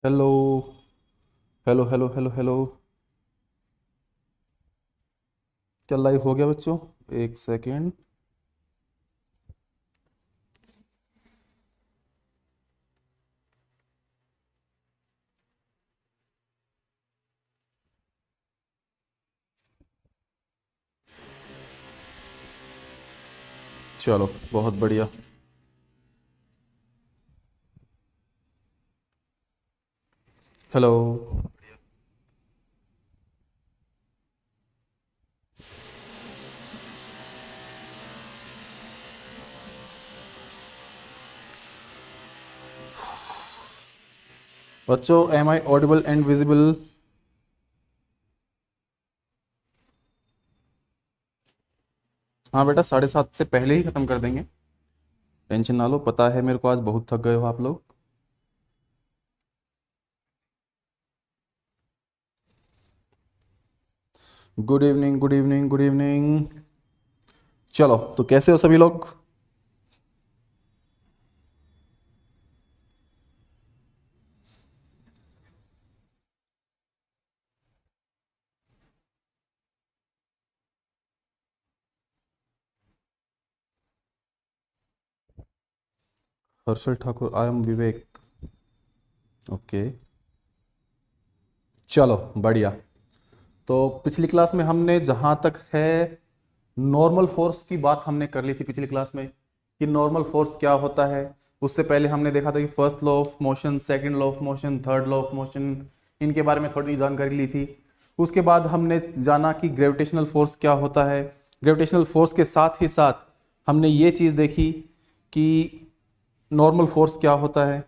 Hello hello hello hello hello. क्या live हो गया बच्चों? एक सेकेंड। चलो, बहुत बढ़िया। हेलो। बच्चों, am I audible and visible? हाँ बेटा, 7:30 से पहले ही ख़त्म कर देंगे। टेंशन ना लो, पता है मेरे को आज बहुत थक गए हो आप लोग। Good evening, good evening, good evening. चलो, तो कैसे हो सभी लोग? Harshal Thakur, I am Vivek. Okay. चलो, बढ़िया। तो पिछली क्लास में हमने जहाँ तक है नॉर्मल फोर्स की बात हमने कर ली थी पिछली क्लास में, कि नॉर्मल फोर्स क्या होता है। उससे पहले हमने देखा था कि first law of motion, second law of motion, third law of motion, इनके बारे में थोड़ी जानकारी ली थी। उसके बाद हमने जाना कि ग्रेविटेशनल फोर्स क्या होता है। ग्रेविटेशनल फोर्स के साथ ही साथ हमने ये चीज़ देखी कि नॉर्मल फोर्स क्या होता है।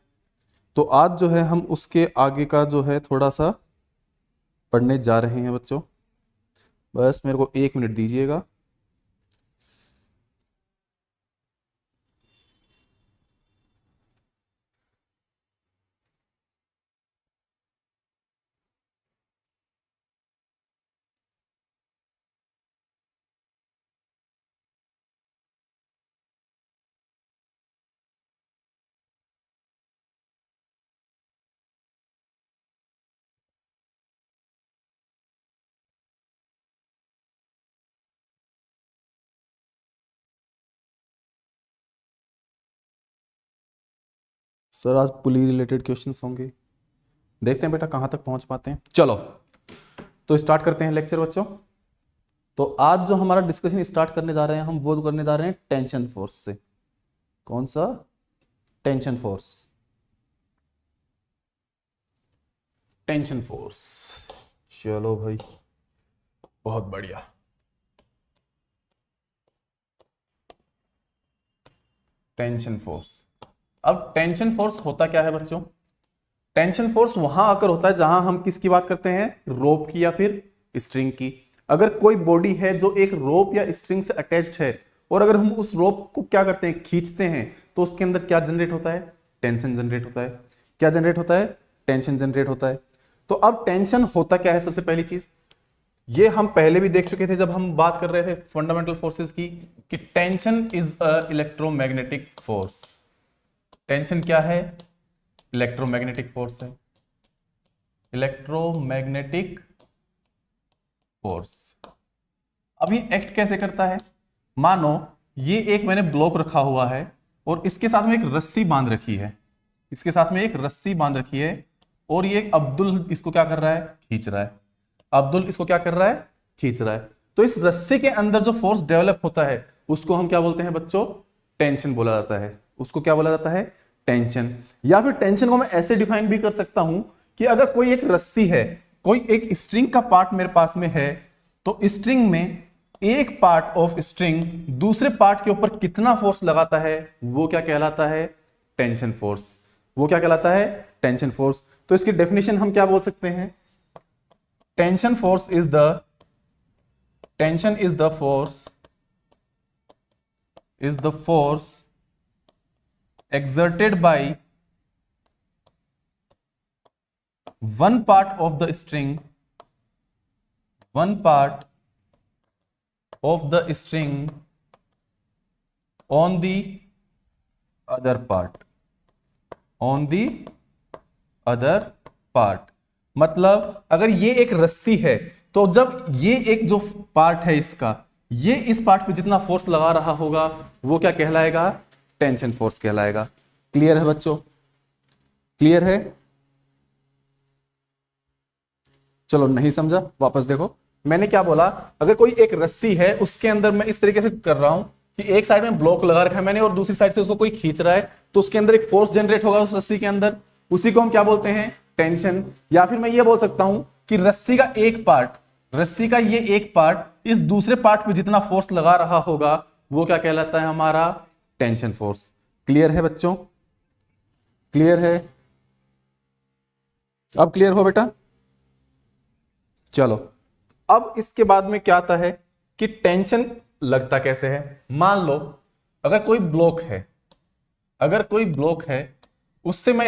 तो आज जो है हम उसके आगे का जो है थोड़ा सा पढ़ने जा रहे हैं बच्चों। बस मेरे को 1 मिनट दीजिएगा। सर, आज पुली रिलेटेड क्वेश्चंस होंगे। देखते हैं बेटा कहाँ तक पहुंच पाते हैं। चलो, तो स्टार्ट करते हैं लेक्चर बच्चों। तो आज जो हमारा डिस्कशन स्टार्ट करने जा रहे हैं, हम वो करने जा रहे हैं टेंशन फोर्स से। कौन सा? Tension force. Tension force. चलो भाई, बहुत बढ़िया। Tension force. अब टेंशन फोर्स होता क्या है बच्चों? टेंशन फोर्स वहां आकर होता है जहां हम किसकी बात करते हैं? रोप की या फिर स्ट्रिंग की। अगर कोई बॉडी है जो एक रोप या स्ट्रिंग से अटैच्ड है, और अगर हम उस रोप को क्या करते हैं, खींचते हैं, तो उसके अंदर क्या जनरेट होता है? टेंशन जनरेट होता है। क्या जनरेट होता है? टेंशन जनरेट होता है। तो अब टेंशन होता क्या है? सबसे पहली चीज, ये हम पहले भी देख चुके थे जब हम बात कर रहे थे फंडामेंटल फोर्सेस की, कि tension is a electromagnetic force. Tension क्या है? इलेक्ट्रोमैग्नेटिक फोर्स है। Electromagnetic force. अब ये एक्ट कैसे करता है? मानो ये एक मैंने ब्लॉक रखा हुआ है, और इसके साथ में एक रस्सी बांध रखी है। इसके साथ में एक रस्सी बांध रखी है, और ये अब्दुल इसको क्या कर रहा है? खींच रहा है। अब्दुल इसको क्या कर रहा है? खींच रहा है। तो इस रस्सी के अंदर जो फोर्स डेवलप होता है, उसको हम क्या बोलते हैं बच्चों? टेंशन बोला जाता है। उसको क्या बोला जाता है? टेंशन। या फिर टेंशन को मैं ऐसे डिफाइन भी कर सकता हूं कि अगर कोई एक रस्सी है, कोई एक स्ट्रिंग का पार्ट मेरे पास में है, तो स्ट्रिंग में एक पार्ट ऑफ स्ट्रिंग दूसरे पार्ट के ऊपर कितना फोर्स लगाता है, वो क्या कहलाता है? Tension force. वो क्या कहलाता है? Tension force. तो इसकी डेफिनेशन हम क्या बोल सकते हैं? Tension force is the tension is the force exerted by one part of the string, one part of the string on the other part, on the other part. मतलब अगर ये एक रस्सी है तो जब ये एक जो पार्ट है इसका, ये इस पार्ट पे जितना फोर्स लगा रहा होगा वो क्या कहलाएगा? टेंशन फोर्स कहलाएगा। क्लियर है बच्चों? क्लियर है? चलो नहीं समझा, वापस देखो। मैंने क्या बोला? अगर कोई एक रस्सी है उसके अंदर मैं इस तरीके से कर रहा हूं कि एक साइड में ब्लॉक लगा रखा है मैंने और दूसरी साइड से उसको कोई खींच रहा है, तो उसके अंदर एक फोर्स जनरेट होगा उस रस्सी के अंदर, उसी को हम क्या बोलते हैं? टेंशन। या फिर मैं ये बोल सकता हूं कि रस्सी का एक पार्ट, रस्सी का ये एक पार्ट इस दूसरे पार्ट पे जितना फोर्स लगा रहा होगा वो क्या कहलाता है? हमारा टेंशन फोर्स। क्लियर है बच्चों? क्लियर है? अब क्लियर हो बेटा? चलो अब इसके बाद में क्या आता है कि टेंशन लगता कैसे है। मान लो अगर कोई ब्लॉक है, अगर कोई ब्लॉक है उससे मैं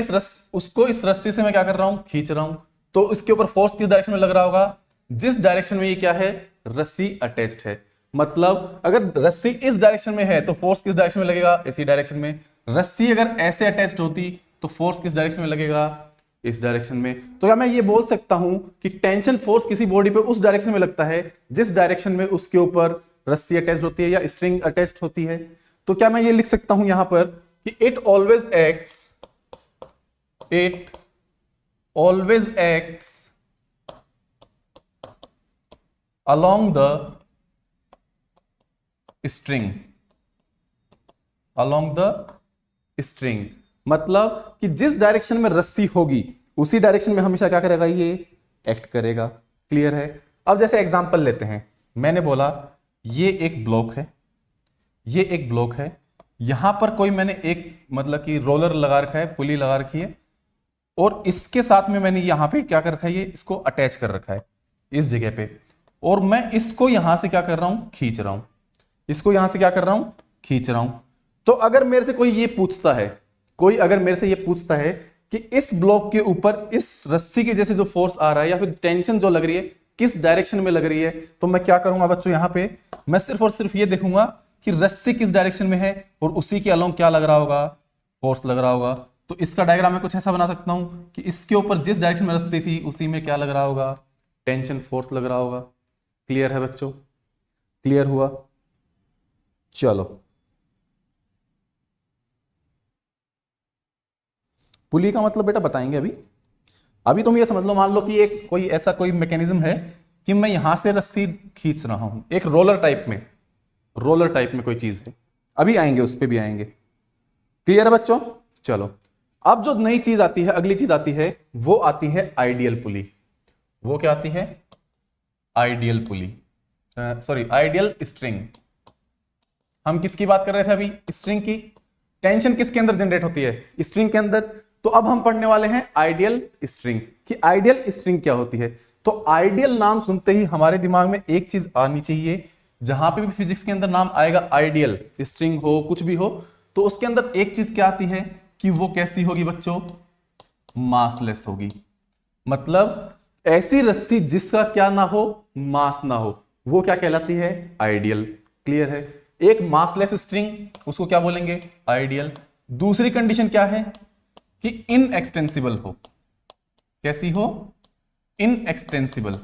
उसको इस रस्सी से मैं क्या कर रहा हूं? खींच रहा हूं, तो इसके ऊपर फोर्स किस डायरेक्शन में लग रहा होगा? जिस डायरेक्शन में ये क्या है? रस्सी अटैच्ड है। मतलब अगर रस्सी इस डायरेक्शन में है तो फोर्स किस डायरेक्शन में लगेगा? इसी डायरेक्शन में। रस्सी अगर ऐसे अटैच्ड होती तो फोर्स किस डायरेक्शन में लगेगा? इस डायरेक्शन में। तो क्या मैं ये बोल सकता हूं कि टेंशन फोर्स किसी बॉडी पे उस डायरेक्शन में लगता है जिस डायरेक्शन में उसके ऊपर रस्सी अटैच्ड होती है या स्ट्रिंग अटैच्ड होती है? तो क्या मैं ये लिख सकता हूं यहां पर कि it always acts along the string, along the string। मतलब कि जिस डायरेक्शन में रस्सी होगी उसी डायरेक्शन में हमेशा क्या करेगा? ये एक्ट करेगा। क्लियर है? अब जैसे एग्जांपल लेते हैं, मैंने बोला ये एक ब्लॉक है, ये एक ब्लॉक है, यहां पर कोई मैंने एक मतलब कि रोलर लगा रखा है, पुली लगा रखी है, और इसके साथ में मैंने यहां पे क्या कर रखा है? ये इसको अटैच कर रखा है इस जगह पे, और मैं इसको यहां से क्या कर रहा हूं? खींच रहा हूं। इसको यहां से क्या कर रहा हूं? खींच रहा हूं। तो अगर मेरे से कोई ये पूछता है, कोई अगर मेरे से ये पूछता है कि इस ब्लॉक के ऊपर इस रस्सी के जैसे जो फोर्स आ रहा है या फिर टेंशन जो लग रही है किस डायरेक्शन में लग रही है, तो मैं क्या करूंगा बच्चों? यहां पे मैं सिर्फ और सिर्फ ये देखूंगा कि रस्सी किस डायरेक्शन में है और उसी के अलोंग क्या लग रहा होगा? फोर्स लग रहा होगा। तो इसका डायग्राम मैं कुछ ऐसा बना सकता हूं कि इसके ऊपर जिस डायरेक्शन में रस्सी थी उसी में क्या लग रहा होगा? टेंशन फोर्स लग रहा होगा। क्लियर है बच्चों? क्लियर हुआ? चलो पुली का मतलब बेटा बताएंगे अभी। अभी तुम ये समझ लो, मान लो कि एक कोई ऐसा कोई मैकेनिज्म है कि मैं यहां से रस्सी खींच रहा हूं, एक रोलर टाइप में, रोलर टाइप में कोई चीज है। अभी आएंगे, उस पर भी आएंगे। क्लियर है बच्चों? चलो अब जो नई चीज आती है, अगली चीज आती है, वो आती है आइडियल पुली। वो क्या आती है? आइडियल पुली, सॉरी आइडियल स्ट्रिंग। हम किसकी बात कर रहे थे अभी? स्ट्रिंग की। टेंशन किसके अंदर जनरेट होती है? स्ट्रिंग के अंदर। तो अब हम पढ़ने वाले हैं आइडियल स्ट्रिंग कि आइडियल स्ट्रिंग क्या होती है। तो आइडियल नाम सुनते ही हमारे दिमाग में एक चीज आनी चाहिए, जहां पे भी फिजिक्स के अंदर नाम आएगा आइडियल, स्ट्रिंग हो कुछ भी हो, तो उसके अंदर एक चीज क्या आती है कि वो कैसी होगी बच्चों? मासलेस होगी। मतलब ऐसी रस्सी जिसका क्या ना हो? मास ना हो, वो क्या कहलाती है? आइडियल। क्लियर है? एक मासलेस स्ट्रिंग उसको क्या बोलेंगे? आइडियल। दूसरी कंडीशन क्या है कि इनएक्सटेंसिबल हो। कैसी हो? इनएक्सटेंसिबल।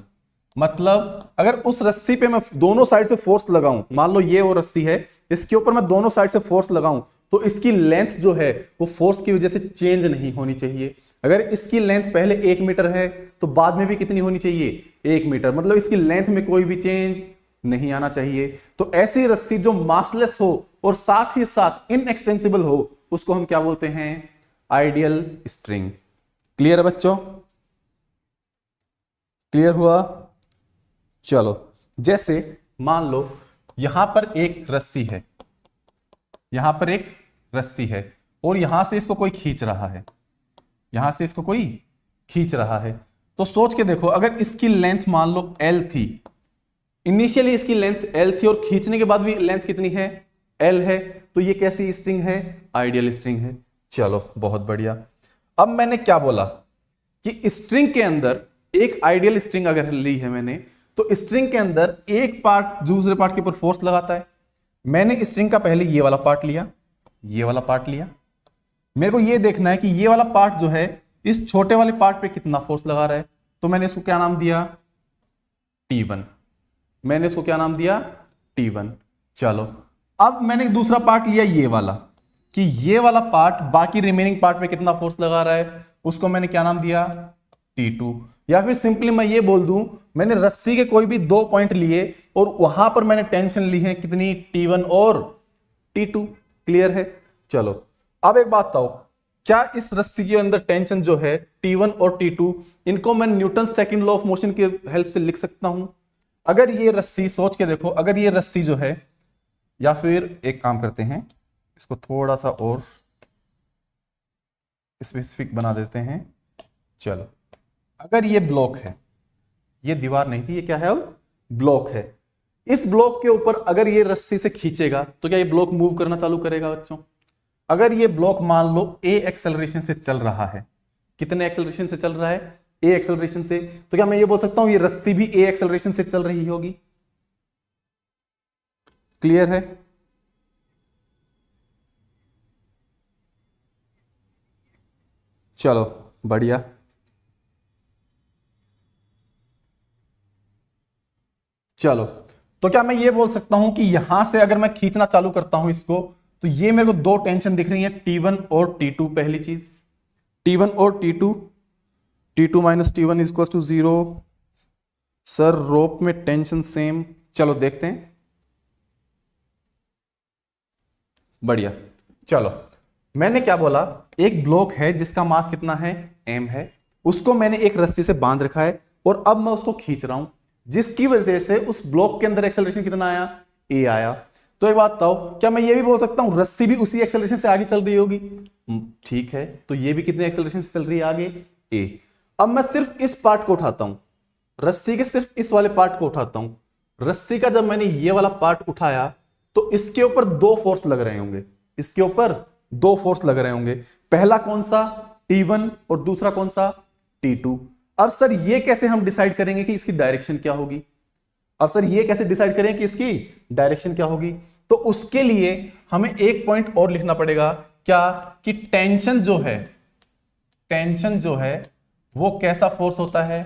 मतलब अगर उस रस्सी पे मैं दोनों साइड से फोर्स लगाऊं, मान लो ये वो रस्सी है, इसके ऊपर मैं दोनों साइड से फोर्स लगाऊं, तो इसकी लेंथ जो है वो फोर्स की वजह से चेंज नहीं होनी चाहिए। अगर इसकी लेंथ पहले 1 मीटर है तो बाद में भी कितनी होनी चाहिए? 1 मीटर। मतलब इसकी लेंथ में कोई भी चेंज नहीं आना चाहिए। तो ऐसी रस्सी जो मासलेस हो और साथ ही साथ इनएक्सटेंसिबल हो, उसको हम क्या बोलते हैं? Ideal string. क्लियर है बच्चों? क्लियर हुआ? चलो जैसे मान लो यहां पर एक रस्सी है, यहां पर एक रस्सी है और यहां से इसको कोई खींच रहा है, यहां से इसको कोई खींच रहा है। तो सोच के देखो, अगर इसकी लेंथ मान लो L थी, इनिशियली इसकी लेंथ L थी और खींचने के बाद भी लेंथ कितनी है? L है। तो ये कैसी स्ट्रिंग है? आइडियल स्ट्रिंग है। चलो बहुत बढ़िया। अब मैंने क्या बोला कि स्ट्रिंग के अंदर एक आइडियल स्ट्रिंग अगर ली है मैंने, तो स्ट्रिंग के अंदर एक पार्ट दूसरे पार्ट के ऊपर फोर्स लगाता है। मैंने स्ट्रिंग का पहले ये वाला पार्ट लिया, ये वाला पार्ट लिया। मेरे को ये देखना है कि ये वाला पार्ट जो है इस छोटे वाले पार्ट पे कितना फोर्स लगा रहा है, तो मैंने इसको क्या नाम दिया, T1। मैंने इसको क्या नाम दिया, T1। चलो अब मैंने दूसरा पार्ट लिया ये वाला, कि ये वाला पार्ट बाकी रिमेनिंग पार्ट पे कितना फोर्स लगा रहा है, उसको मैंने क्या नाम दिया, T2। या फिर सिंपली मैं ये बोल दूं, मैंने रस्सी के कोई भी 2 पॉइंट लिए और वहां पर मैंने टेंशन ली है कितनी, T1 और T2। क्लियर है। चलो अब एक बात बताओ, क्या इस रस्सी के अंदर टेंशन जो है T1 और T2, इनको मैं Newton second law of motion की हेल्प से लिख सकता हूं। अगर ये रस्सी, सोच के देखो, अगर ये रस्सी जो है, या फिर एक काम करते हैं, इसको थोड़ा सा और स्पेसिफिक बना देते हैं। चलो अगर ये ब्लॉक है, ये दीवार नहीं थी, ये क्या है, अब ब्लॉक है। इस ब्लॉक के ऊपर अगर ये रस्सी से खींचेगा तो क्या ये ब्लॉक मूव करना चालू करेगा बच्चों। अगर ये ब्लॉक मान लो a एक्सेलरेशन से चल रहा है, कितने एक्सेलरेशन से चल रहा है, a एक्सेलरेशन से, तो क्या मैं ये बोल सकता हूं ये रस्सी भी a एक्सेलरेशन से चल रही होगी। क्लियर है। चलो बढ़िया। चलो तो क्या मैं ये बोल सकता हूं कि यहां से अगर मैं खींचना चालू करता हूं इसको, तो ये मेरे को 2 टेंशन दिख रही है, T1 और T2। पहली चीज T1 और T2, T2 minus T1 is equal to 0। Sir rope में टेंशन सेम, चलो देखते हैं। बढ़िया। चलो मैंने क्या बोला, एक ब्लॉक है जिसका मास कितना है, m है, उसको मैंने एक रस्सी से बांध रखा है और अब मैं उसको खींच रहा हूं, जिसकी वजह से उस ब्लॉक के अंदर एक्सेलरेशन कितना आया, a आया। तो एक बात बताओ, क्या मैं ये भी बोल सकता हूं रस्सी भी उसी एक्सेलरेशन से आगे चल रही होगी। ठीक है, तो ये भी कितने एक्सेलरेशन से चल रही है आगे, a। अब मैं सिर्फ इस पार्ट को उठाता हूं, रस्सी के सिर्फ इस वाले पार्ट को उठाता हूं। रस्सी का जब मैंने ये वाला पार्ट उठाया तो इसके ऊपर 2 फोर्स लग रहे होंगे, इसके ऊपर 2 फोर्स लग रहे होंगे। पहला कौन सा, T1, और दूसरा कौन सा, T2। अब सर ये कैसे हम डिसाइड करेंगे कि इसकी डायरेक्शन क्या होगी, अब सर ये कैसे डिसाइड करें कि इसकी डायरेक्शन क्या होगी। तो उसके लिए हमें एक पॉइंट और लिखना पड़ेगा, क्या, कि टेंशन जो है वो कैसा फोर्स होता है,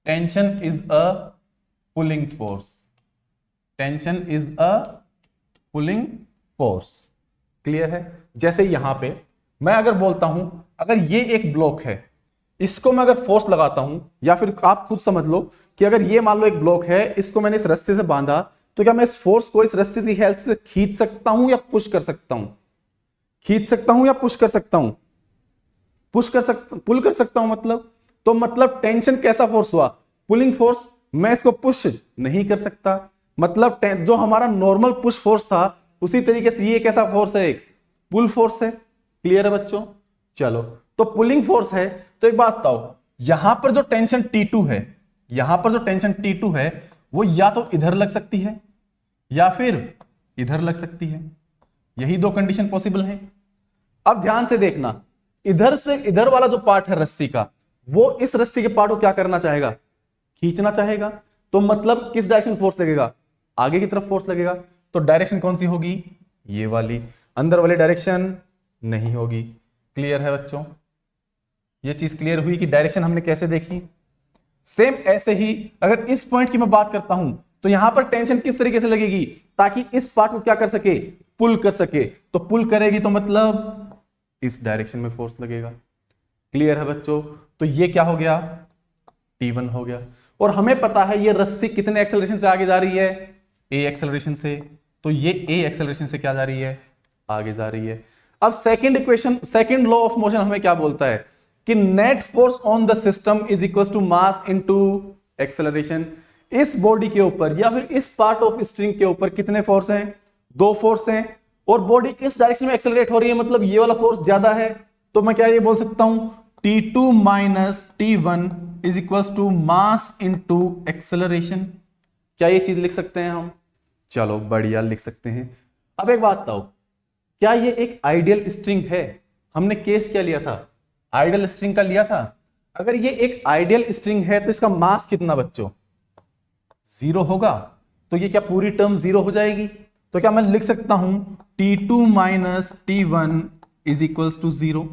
tension is a pulling force, tension is a pulling force. Clear है। जैसे यहां पे मैं अगर बोलता हूं, अगर ये एक ब्लॉक है, इसको मैं अगर फोर्स लगाता हूं, या फिर आप खुद समझ लो कि अगर ये मान लो एक ब्लॉक है, इसको मैंने इस रस्सी से बांधा, तो क्या मैं इस फोर्स को इस रस्सी की हेल्प से खींच सकता हूं या पुश कर सकता हूं, खींच सकता हूं या पुश कर सकता हूं, पुश कर सकता, पुल कर सकता हूं। मतलब टेंशन कैसा फोर्स हुआ, पुलिंग फोर्स। मैं इसको पुश नहीं कर सकता, मतलब जो हमारा नॉर्मल पुश फोर्स था, उसी तरीके से ये कैसा फोर्स है, एक पुल फोर्स है। क्लियर है बच्चों। चलो तो पुलिंग फोर्स है, तो एक बात बताओ, यहां पर जो टेंशन T2 है, यहां पर जो टेंशन T2 है, वो या तो इधर लग सकती है या फिर इधर लग सकती है। यही 2 कंडीशन पॉसिबल है। अब ध्यान से देखना, इधर से इधर वाला जो पार्ट है रस्सी का, वो इस रस्सी के पार्ट को क्या करना चाहेगा, खींचना चाहेगा। तो मतलब किस डायरेक्शन फोर्स लगेगा, आगे की तरफ फोर्स लगेगा। तो डायरेक्शन कौन सी होगी, ये वाली, अंदर वाली डायरेक्शन नहीं होगी। क्लियर है बच्चों, ये चीज क्लियर हुई कि डायरेक्शन हमने कैसे देखी। सेम ऐसे ही अगर इस पॉइंट की मैं बात करता हूं, तो यहां पर टेंशन किस तरीके से लगेगी, ताकि इस पार्ट को क्या कर सके, पुल कर सके। तो पुल करेगी तो मतलब इस डायरेक्शन में फोर्स लगेगा। क्लियर है बच्चों। तो ये क्या हो गया, T1 हो गया। और हमें पता है ये रस्सी कितने एक्सेलरेशन से आगे जा रही है, a एक्सेलरेशन से। तो ये a एक्सेलरेशन से क्या जा रही है, आगे जा रही है। अब second equation, second law of motion हमें क्या बोलता है, कि net force on the system is equal to mass into acceleration. इस बॉडी के ऊपर या फिर इस पार्ट ऑफ स्ट्रिंग के ऊपर कितने फोर्स हैं, 2 फोर्स हैं, और बॉडी इस डायरेक्शन में एक्सेलरेट हो रही है, मतलब ये वाला फोर्स ज्यादा है। तो मैं क्या ये बोल सकता हूं, T2 minus T1 is equal to mass into acceleration. क्या ये चीज लिख सकते हैं हम, चलो बढ़िया लिख सकते हैं। अब एक बात बताओ, क्या ये एक आइडियल स्ट्रिंग है, हमने केस क्या लिया था, आइडियल स्ट्रिंग का लिया था। अगर ये एक आइडियल स्ट्रिंग है तो इसका मास कितना बच्चों, 0 होगा। तो ये क्या पूरी टर्म 0 हो जाएगी। तो क्या मैं लिख सकता हूं T2 minus T1 is equal to 0।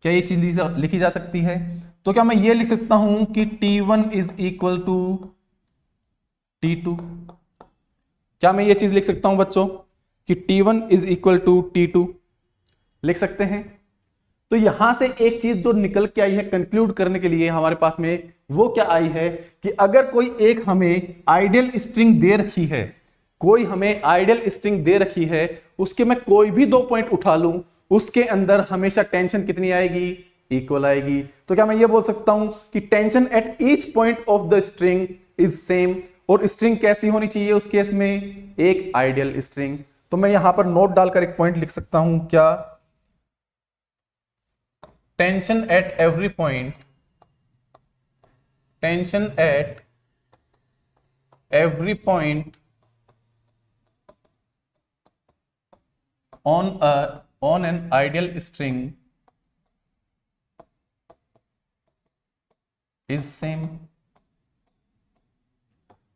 क्या ये चीज लिखी जा सकती है? तो क्या मैं ये लिख सकता हूं कि T1 is equal to T2? क्या मैं ये चीज लिख सकता हूं बच्चों कि T1 is equal to T2? लिख सकते हैं। तो यहां से एक चीज जो निकल के आई है कंक्लूड करने के लिए हमारे पास में, वो क्या आई है कि अगर कोई एक हमें आइडियल स्ट्रिंग दे रखी है, कोई हमें आइडियल स्ट्रिंग दे रखी है, उसके मैं कोई भी 2 पॉइंट उठा लूं, उसके अंदर हमेशा टेंशन कितनी आएगी? इक्वल आएगी। तो क्या मैं ये बोल सकता हूं कि tension at each point of the string is same? और स्ट्रिंग कैसी होनी चाहिए उस केस में? एक आइडियल स्ट्रिंग। तो मैं यहां पर नोट डालकर एक पॉइंट लिख सकता हूं, क्या? tension at every point, tension at every point on an ideal string is same।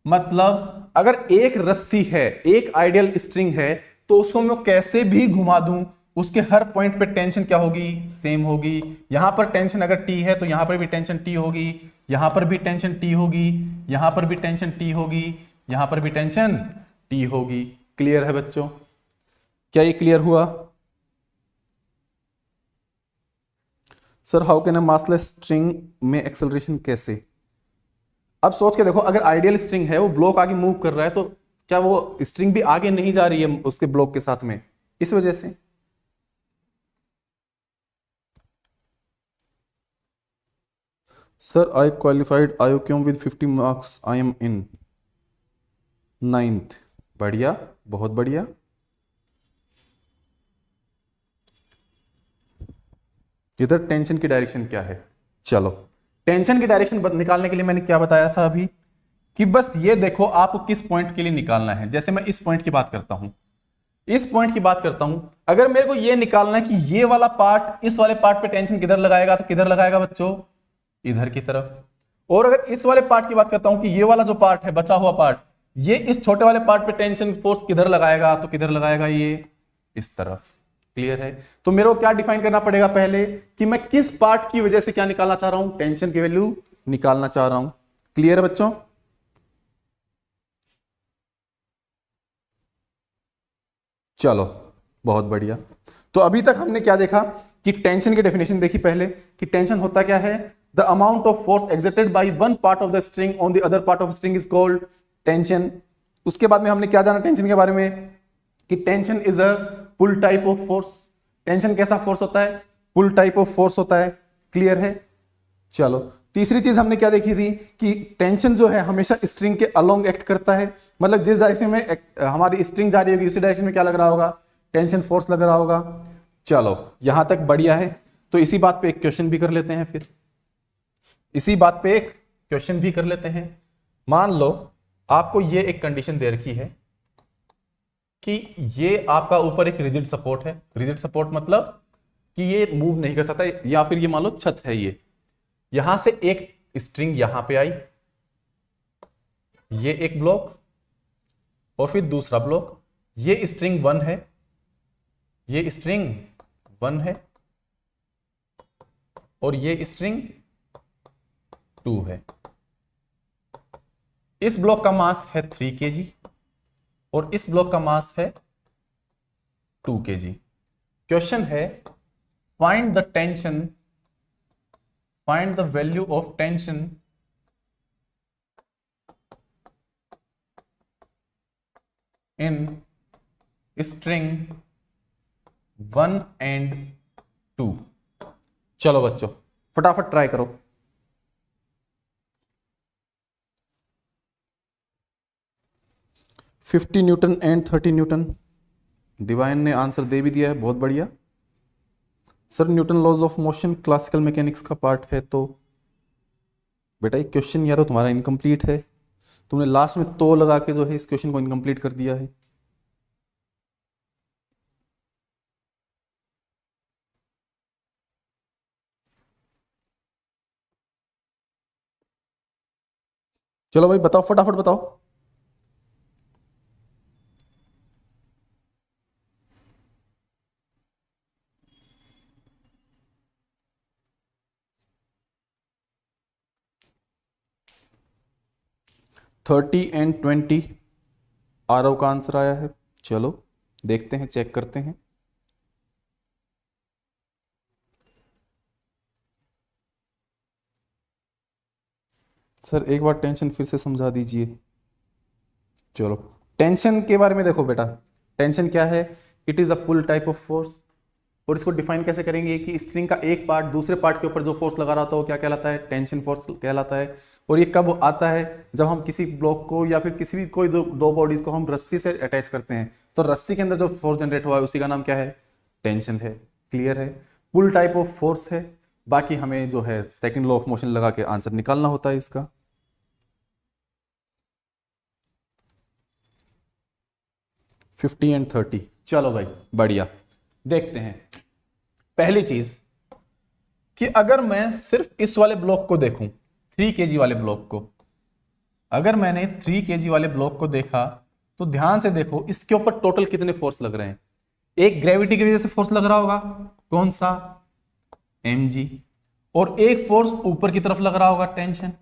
मतलब अगर एक रस्सी है, एक आइडियल स्ट्रिंग है, तो उसको मैं कैसे भी घुमा दूं, उसके हर पॉइंट पे टेंशन क्या होगी? सेम होगी। यहां पर टेंशन अगर टी है तो यहां पर भी टेंशन टी होगी, यहां पर भी टेंशन टी होगी, यहां पर भी टेंशन टी होगी, यहां पर भी टेंशन टी होगी। क्लियर है बच्चों? क्या ये क्लियर हुआ? Sir how can a massless string में एक्सेलरेशन कैसे? अब सोच के देखो, अगर आइडियल स्ट्रिंग है, वो ब्लॉक आगे मूव कर रहा है, तो क्या वो स्ट्रिंग भी आगे नहीं जा रही है उसके ब्लॉक के साथ में? इस वजह से। Sir I qualified IOQM with 50 marks, I am in 9th। बढ़िया, बहुत बढ़िया। इधर टेंशन की डायरेक्शन क्या है? चलो, टेंशन की डायरेक्शन निकालने के लिए मैंने क्या बताया था अभी, कि बस ये देखो आपको किस पॉइंट के लिए निकालना है। जैसे मैं इस पॉइंट की बात करता हूं, इस पॉइंट की बात करता हूं, अगर मेरे को ये निकालना है कि ये वाला पार्ट इस वाले पार्ट पे टेंशन किधर लगाएगा, तो किधर लगाएगा बच्चों? इधर की तरफ। और अगर इस वाले पार्ट की बात करता हूं कि ये वाला जो पार्ट है, बचा हुआ पार्ट, ये इस छोटे वाले पार्ट पे टेंशन फोर्स किधर लगाएगा, तो किधर लगाएगा? ये इस तरफ। क्लियर है? तो मेरे को क्या डिफाइन करना पड़ेगा पहले, कि मैं किस पार्ट की वजह से क्या निकालना चाह रहा हूं? टेंशन की वैल्यू निकालना चाह रहा हूं। क्लियर है बच्चों? चलो, बहुत बढ़िया। तो अभी तक हमने क्या देखा कि टेंशन की डेफिनेशन देखी पहले, कि टेंशन होता क्या है? The amount of force exerted by one part of the string on the other part of string is called tension. उसके बाद में हमने क्या जाना टेंशन के बारे में, कि tension is a pull type of force. Tension कैसा फोर्स होता है? पुल टाइप ऑफ फोर्स होता है। क्लियर है? चलो, तीसरी चीज हमने क्या देखी थी, कि टेंशन जो है हमेशा स्ट्रिंग के अलोंग एक्ट करता है। मतलब जिस डायरेक्शन में हमारी स्ट्रिंग जा रही होगी, उसी डायरेक्शन में क्या लग रहा होगा? टेंशन फोर्स लग रहा होगा। चलो, यहां तक बढ़िया है। तो इसी बात पे एक क्वेश्चन भी कर लेते हैं फिर, इसी बात पे एक क्वेश्चन भी कर लेते हैं। मान लो आपको ये एक कंडीशन दे रखी है कि ये आपका ऊपर एक रिजिड सपोर्ट है। रिजिड सपोर्ट मतलब कि ये मूव नहीं कर सकता, या फिर ये मान लो छत है, ये यहां से एक स्ट्रिंग यहां पे आई, ये एक ब्लॉक, और फिर दूसरा ब्लॉक। ये स्ट्रिंग 1 है, ये स्ट्रिंग 1 है, और ये स्ट्रिंग 2 है। इस ब्लॉक का मास है 3 kg, और इस ब्लॉक का मास है 2 kg। क्वेश्चन है, find the tension, find the value of tension in string 1 and 2। चलो बच्चों, फटाफट ट्राई करो। $50 एंड $30। दिवाइन ने आंसर दे भी दिया है, बहुत बढ़िया। Sir Newton laws of motion classical mechanics का पार्ट है, तो बेटा ये क्वेश्चन या तो तुम्हारा इनकम्प्लीट है, तुमने लास्ट में तो लगा के जो है इस क्वेश्चन को इनकम्प्लीट कर दिया है। चलो भाई बताओ, फटाफट बताओ। 30 एंड 20 आरव का आंसर आया है। चलो देखते हैं, चेक करते हैं। सर एक बार टेंशन फिर से समझा दीजिए। चलो टेंशन के बारे में देखो बेटा, टेंशन क्या है? It is a pull type of force. और इसको डिफाइन कैसे करेंगे कि स्प्रिंग का एक पार्ट दूसरे पार्ट के ऊपर जो फोर्स लगा रहा था वो क्या कहलाता है? टेंशन फोर्स कहलाता है। और ये कब आता है? जब हम किसी ब्लॉक को या फिर किसी भी कोई दो बॉडीज को हम रस्सी से अटैच करते हैं, तो रस्सी के अंदर जो फोर्स जनरेट हुआ है उसी का नाम क्या है? टेंशन है। क्लियर है? पुल टाइप ऑफ फोर्स है। बाकी हमें जो है सेकंड लॉ ऑफ मोशन लगा के आंसर निकालना होता है इसका। Fifty and 30। चलो भाई बढ़िया, देखते हैं। पहली चीज कि अगर मैं सिर्फ इस वाले ब्लॉक को देखूं, 3 kg वाले ब्लॉक को, अगर मैंने 3 kg वाले ब्लॉक को देखा तो ध्यान से देखो इसके ऊपर टोटल कितने फोर्स लग रहे हैं। एक ग्रेविटी की वजह से फोर्स लग रहा होगा, कौन सा? mg। और एक फोर्स ऊपर की तरफ लग रहा होगा, टेंशन।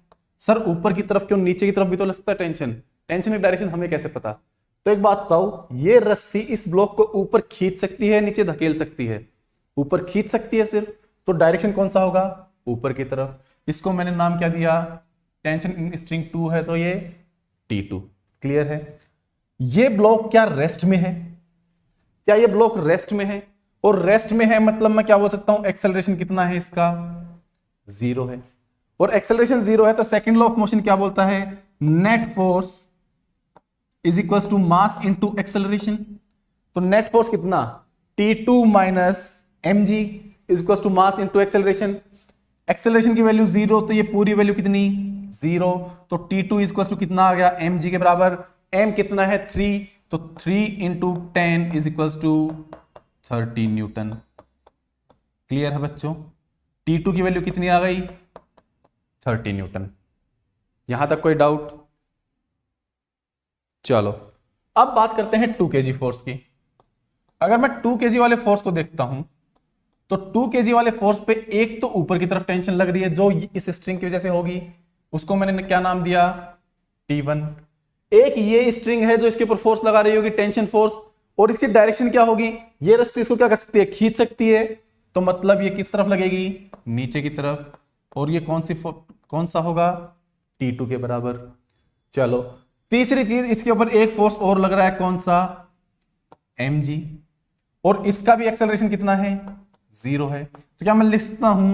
सर ऊपर की तरफ क्यों, नीचे की तरफ भी तो लगता है टेंशन। टेंशन की डायरेक्शन हमें कैसे पता? तो एक बात बताओ, ये रस्सी इस ब्लॉक को ऊपर खींच सकती है, नीचे धकेल सकती है? ऊपर खींच सकती है सिर्फ, तो डायरेक्शन कौन सा होगा? ऊपर की तरफ। इसको मैंने नाम क्या दिया? टेंशन इन स्ट्रिंग 2 है तो ये T2। क्लियर है? ये ब्लॉक क्या रेस्ट में है? क्या ये ब्लॉक रेस्ट में है? और रेस्ट में है मतलब मैं क्या बोल सकता हूं, एक्सेलरेशन कितना है इसका? 0 है। और एक्सेलरेशन 0 है तो सेकंड लॉ ऑफ मोशन क्या बोलता है? Net force is equal to mass into acceleration. तो नेट फोर्स कितना? T2 minus mg is equal to mass into acceleration. Acceleration की वैल्यू 0, तो ये पूरी वैल्यू कितनी? 0। तो T2 इज इक्वल टू कितना आ गया? mg के बराबर। m कितना है? 3, तो 3 into 10 is equal to 30 newton. Clear है बच्चों? T2 की वैल्यू कितनी आ गई? 30 न्यूटन। यहां तक कोई डाउट? चलो अब बात करते हैं 2 kg फोर्स की। अगर मैं 2 kg वाले फोर्स को देखता हूं तो 2 kg वाले फोर्स पे एक तो ऊपर की तरफ टेंशन लग रही है जो इस स्ट्रिंग की वजह से होगी, उसको मैंने क्या नाम दिया? T1। एक ये स्ट्रिंग है जो इसके ऊपर फोर्स लगा रही होगी, टेंशन फोर्स, और इसकी डायरेक्शन क्या होगी? ये रस्सी इसको क्या कर सकती है? खींच सकती है। तो मतलब ये किस तरफ लगेगी? नीचे की तरफ। और ये कौन सा होगा? T2 के बराबर। चलो तीसरी चीज, इसके ऊपर एक फोर्स और लग रहा है, कौन सा? mg। और इसका भी एक्सेलरेशन कितना है? 0 है। तो क्या मैं लिख सकता हूं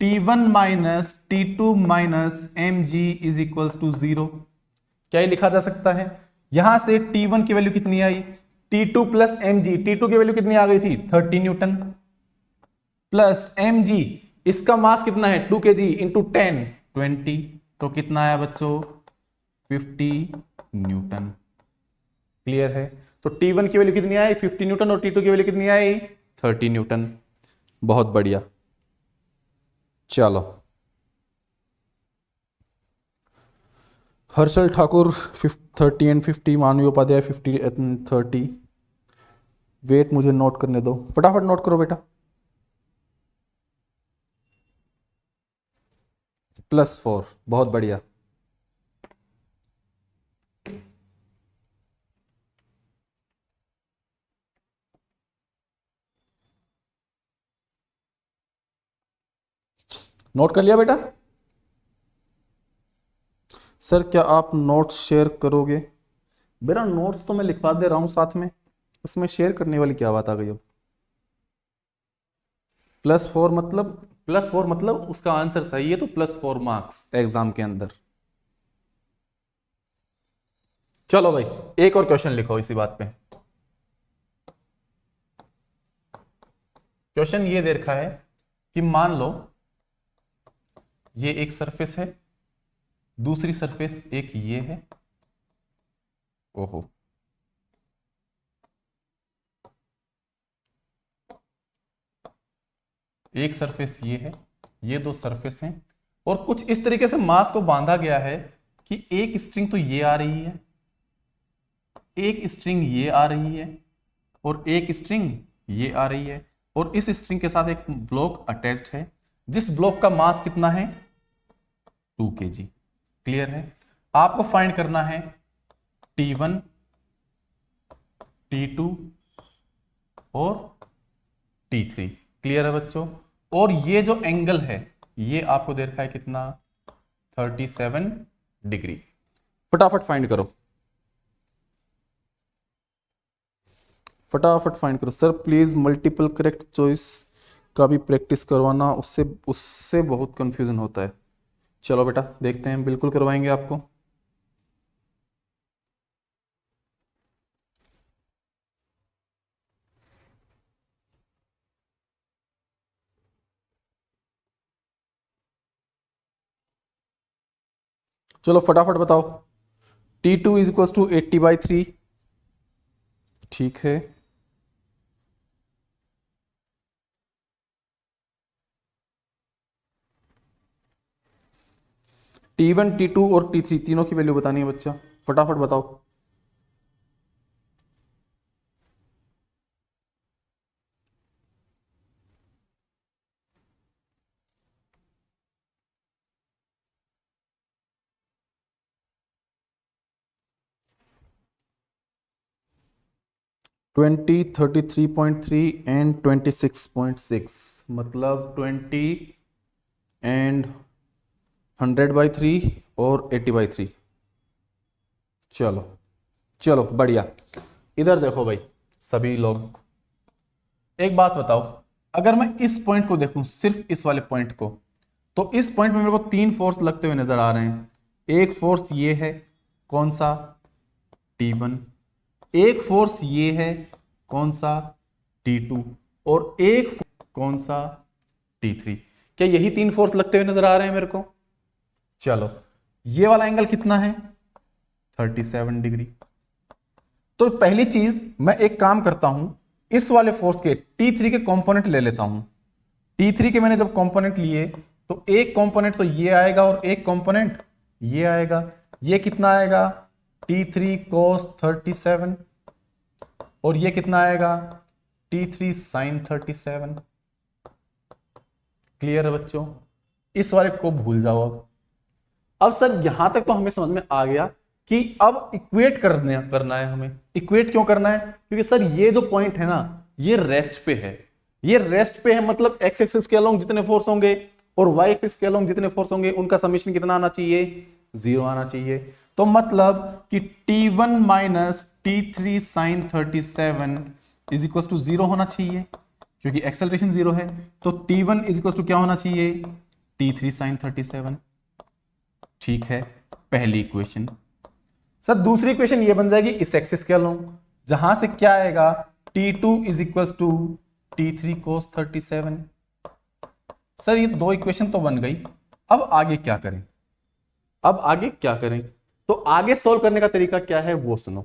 T1 minus T2 minus mg is equal to 0? क्या ये लिखा जा सकता है? यहां से T1 की वैल्यू कितनी आई? T2 plus mg। T2 की वैल्यू कितनी आ गई थी? 30 न्यूटन प्लस mg, इसका मास कितना है? 2 kg इंटू 10 20। तो कितना आया बच्चों? 50 न्यूटन। क्लियर है? तो T1 की वैल्यू कितनी आई? 50 न्यूटन। और T2 की वैल्यू कितनी आई? 30 न्यूटन। बहुत बढ़िया। चलो हर्षल ठाकुर 30 एंड 50, मानवी उपाध्याय 50 एंड 30। वेट मुझे नोट करने दो, फटाफट नोट करो बेटा। +4। बहुत बढ़िया। नोट कर लिया बेटा? सर क्या आप नोट्स शेयर करोगे? बेटा नोट्स तो मैं लिखवा दे रहा हूं साथ में, उसमें शेयर करने वाली क्या बात आ गई अब? +4 मतलब उसका आंसर सही है तो +4 मार्क्स एग्जाम के अंदर। चलो भाई एक और क्वेश्चन लिखो इसी बात पे। क्वेश्चन ये दे रखा है कि मान लो ये एक सरफेस है, दूसरी सरफेस एक ये है। ओहो, एक सरफेस ये है, ये दो सरफेस हैं, और कुछ इस तरीके से मास को बांधा गया है कि एक स्ट्रिंग तो ये आ रही है, एक स्ट्रिंग ये आ रही है, और एक स्ट्रिंग ये आ रही है, और इस स्ट्रिंग के साथ एक ब्लॉक अटैच्ड है जिस ब्लॉक का मास कितना है? 2 kg। क्लियर है? आपको फाइंड करना है T1, T2 और T3। क्लियर है बच्चों? और ये जो एंगल है ये आपको दे रखा है कितना, 37 डिग्री। फटाफट फाइंड करो, फटाफट फाइंड करो। Sir please multiple correct choice का भी प्रैक्टिस करवाना, उससे उससे बहुत कंफ्यूजन होता है। चलो बेटा देखते हैं, बिल्कुल करवाएंगे आपको। चलो फटाफट बताओ। T2 इज इक्वल टू 80/3, ठीक है। T1, T2 और T3 तीनों की वैल्यू बतानी है बच्चा, फटाफट बताओ। ट्वेंटी 33.3 एंड 26.6, मतलब 20 एंड 100/3 और 80/3। चलो चलो बढ़िया। इधर देखो भाई सभी लोग, एक बात बताओ, अगर मैं इस पॉइंट को देखूं, सिर्फ इस वाले पॉइंट को, तो इस पॉइंट में मेरे को तीन फोर्स लगते हुए नजर आ रहे हैं। एक फोर्स ये है, कौन सा, T1। एक फोर्स ये है, कौन सा, T2। और एक कौन सा, T3। क्या यही तीन फोर्स लगते हुए नजर आ रहे हैं मेरे को? चलो ये वाला एंगल कितना है, 37 डिग्री। तो पहली चीज मैं एक काम करता हूं, इस वाले फोर्स के T3 के कंपोनेंट ले लेता हूं। T3 के मैंने जब कंपोनेंट लिए तो एक कंपोनेंट तो ये आएगा और एक कंपोनेंट ये आएगा। ये कितना आएगा, T3 cos 37, और ये कितना आएगा, T3 sin 37। क्लियर है बच्चों? इस वाले को भूल जाओ। अब सर यहां तक तो हमें समझ में आ गया कि अब इक्वेट करना है हमें। इक्वेट क्यों करना है? क्योंकि सर ये जो पॉइंट है ना, ये रेस्ट पे है। ये रेस्ट पे है मतलब एक्स एक्सिस के अलोंग जितने फोर्स होंगे और वाई एक्सिस के अलोंग जितने फोर्स होंगे उनका समीशन कितना आना चाहिए, 0 आना चाहिए। तो मतलब कि T1 minus T3 sin 37 is equal to 0 होना चाहिए, क्योंकि एक्सेलरेशन 0 है। तो T1 इज इक्वल टू क्या होना चाहिए, T3 sin 37। ठीक है, पहली इक्वेशन। सर दूसरी इक्वेशन ये बन जाएगी इस एक्सिस के अलोंग, जहां से क्या आएगा, T2 is equal to T3 cos 37। Sir ये दो इक्वेशन तो बन गई। अब आगे क्या करें, अब आगे क्या करें? तो आगे सोल्व करने का तरीका क्या है वो सुनो।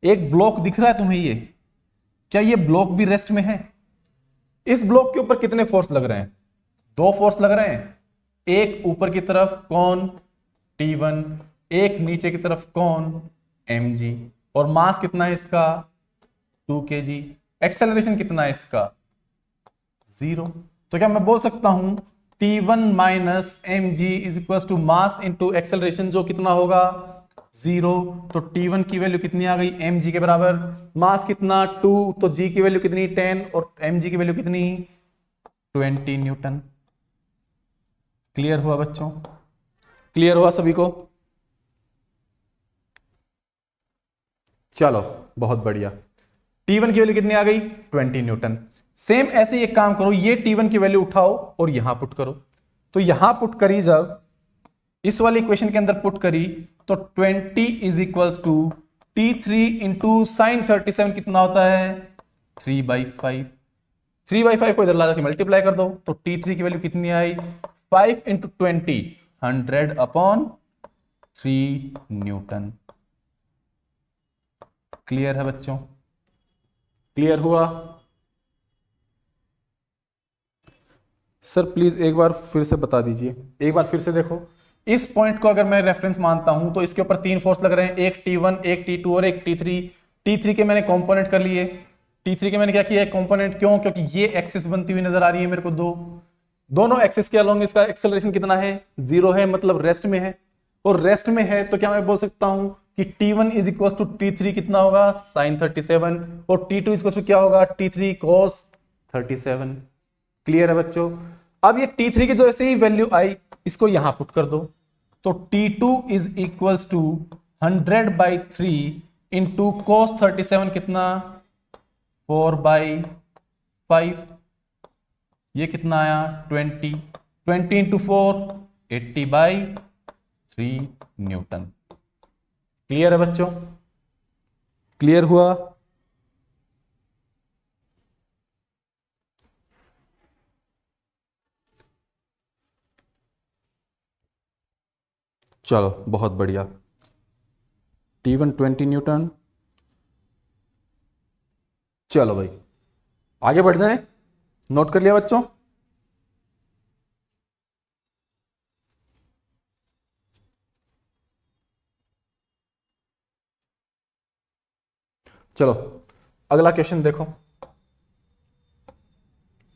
एक ब्लॉक दिख रहा है तुम्हें, ये क्या ये ब्लॉक भी रेस्ट में है? इस ब्लॉक के ऊपर कितने फोर्स लग रहे हैं, दो फोर्स लग रहे हैं। एक ऊपर की तरफ कौन, T1, एक नीचे की तरफ कौन, mg। और मास कितना है इसका, 2 kg। एक्सेलरेशन कितना है इसका, 0। तो क्या मैं बोल सकता हूं T1 minus mg is equal to mass into acceleration, जो कितना होगा, 0। तो T1 की वैल्यू कितनी आ गई, mg के बराबर। मास कितना, 2, तो g की वैल्यू कितनी, 10, और mg की वैल्यू कितनी, 20 न्यूटन। क्लियर हुआ बच्चों? क्लियर हुआ सभी को? चलो बहुत बढ़िया। T1 की वैल्यू कितनी आ गई, 20 न्यूटन। सेम ऐसे ही एक काम करो, ये T1 की वैल्यू उठाओ और यहां पुट करो। तो यहां पुट करी, जब इस वाली इक्वेशन के अंदर पुट करी, तो 20 is equal to T3 into sine 37 कितना होता है, 3/5। 3/5 को इधर ला जाके मल्टीप्लाई कर दो, तो T3 की वैल्यू कितनी आई, 5 इंटू 20, 100/3 न्यूटन। क्लियर है बच्चों? क्लियर हुआ? सर प्लीज एक बार फिर से बता दीजिए, एक बार फिर से देखो। इस पॉइंट को अगर मैं रेफरेंस मानता हूं तो इसके ऊपर तीन फोर्स लग रहे हैं, एक T1, एक T2 और एक T3। T3 के मैंने कंपोनेंट कर लिए। T3 के मैंने क्या किया, कंपोनेंट। क्यों? क्योंकि ये एक्सिस बनती हुई नजर आ रही है मेरे को, दोनों एक्सिस के अलोंग इसका एक्सेलरेशन कितना है, 0 है, मतलब रेस्ट में है। और रेस्ट में है तो क्या मैं बोल सकता हूं कि T1 is equal to T3 कितना होगा sin 37 और T2 इज इक्वल टू क्या होगा T3 cos 37। क्लियर है बच्चों। अब ये T3 की जो ऐसे ही वैल्यू आई इसको यहां पुट कर दो तो T2 is equal to 100/3 into cos 37 कितना 4/5 ये कितना आया 20 इंटू 4 80/3 न्यूटन। क्लियर है बच्चों। क्लियर हुआ। चलो बहुत बढ़िया। T1 20 Newton. चलो भाई आगे बढ़ जाए। नोट कर लिया बच्चों। चलो अगला क्वेश्चन देखो।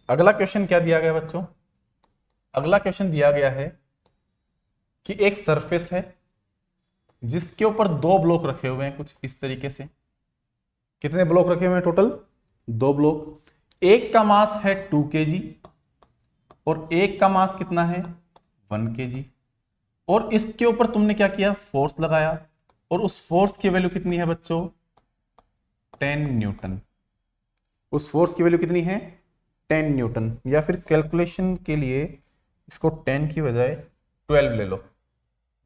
अगला क्वेश्चन क्या दिया गया बच्चों। अगला क्वेश्चन दिया गया है कि एक सरफेस है जिसके ऊपर दो ब्लॉक रखे हुए हैं कुछ इस तरीके से। कितने ब्लॉक रखे हुए हैं टोटल 2 ब्लॉक। एक का मास है 2 kg और एक का मास कितना है 1 kg और इसके ऊपर तुमने क्या किया फोर्स लगाया और उस फोर्स की वैल्यू कितनी है बच्चों 10 न्यूटन। उस फोर्स की वैल्यू कितनी है 10 न्यूटन या फिर कैलकुलेशन के लिए इसको 10 की बजाय 12 ले लो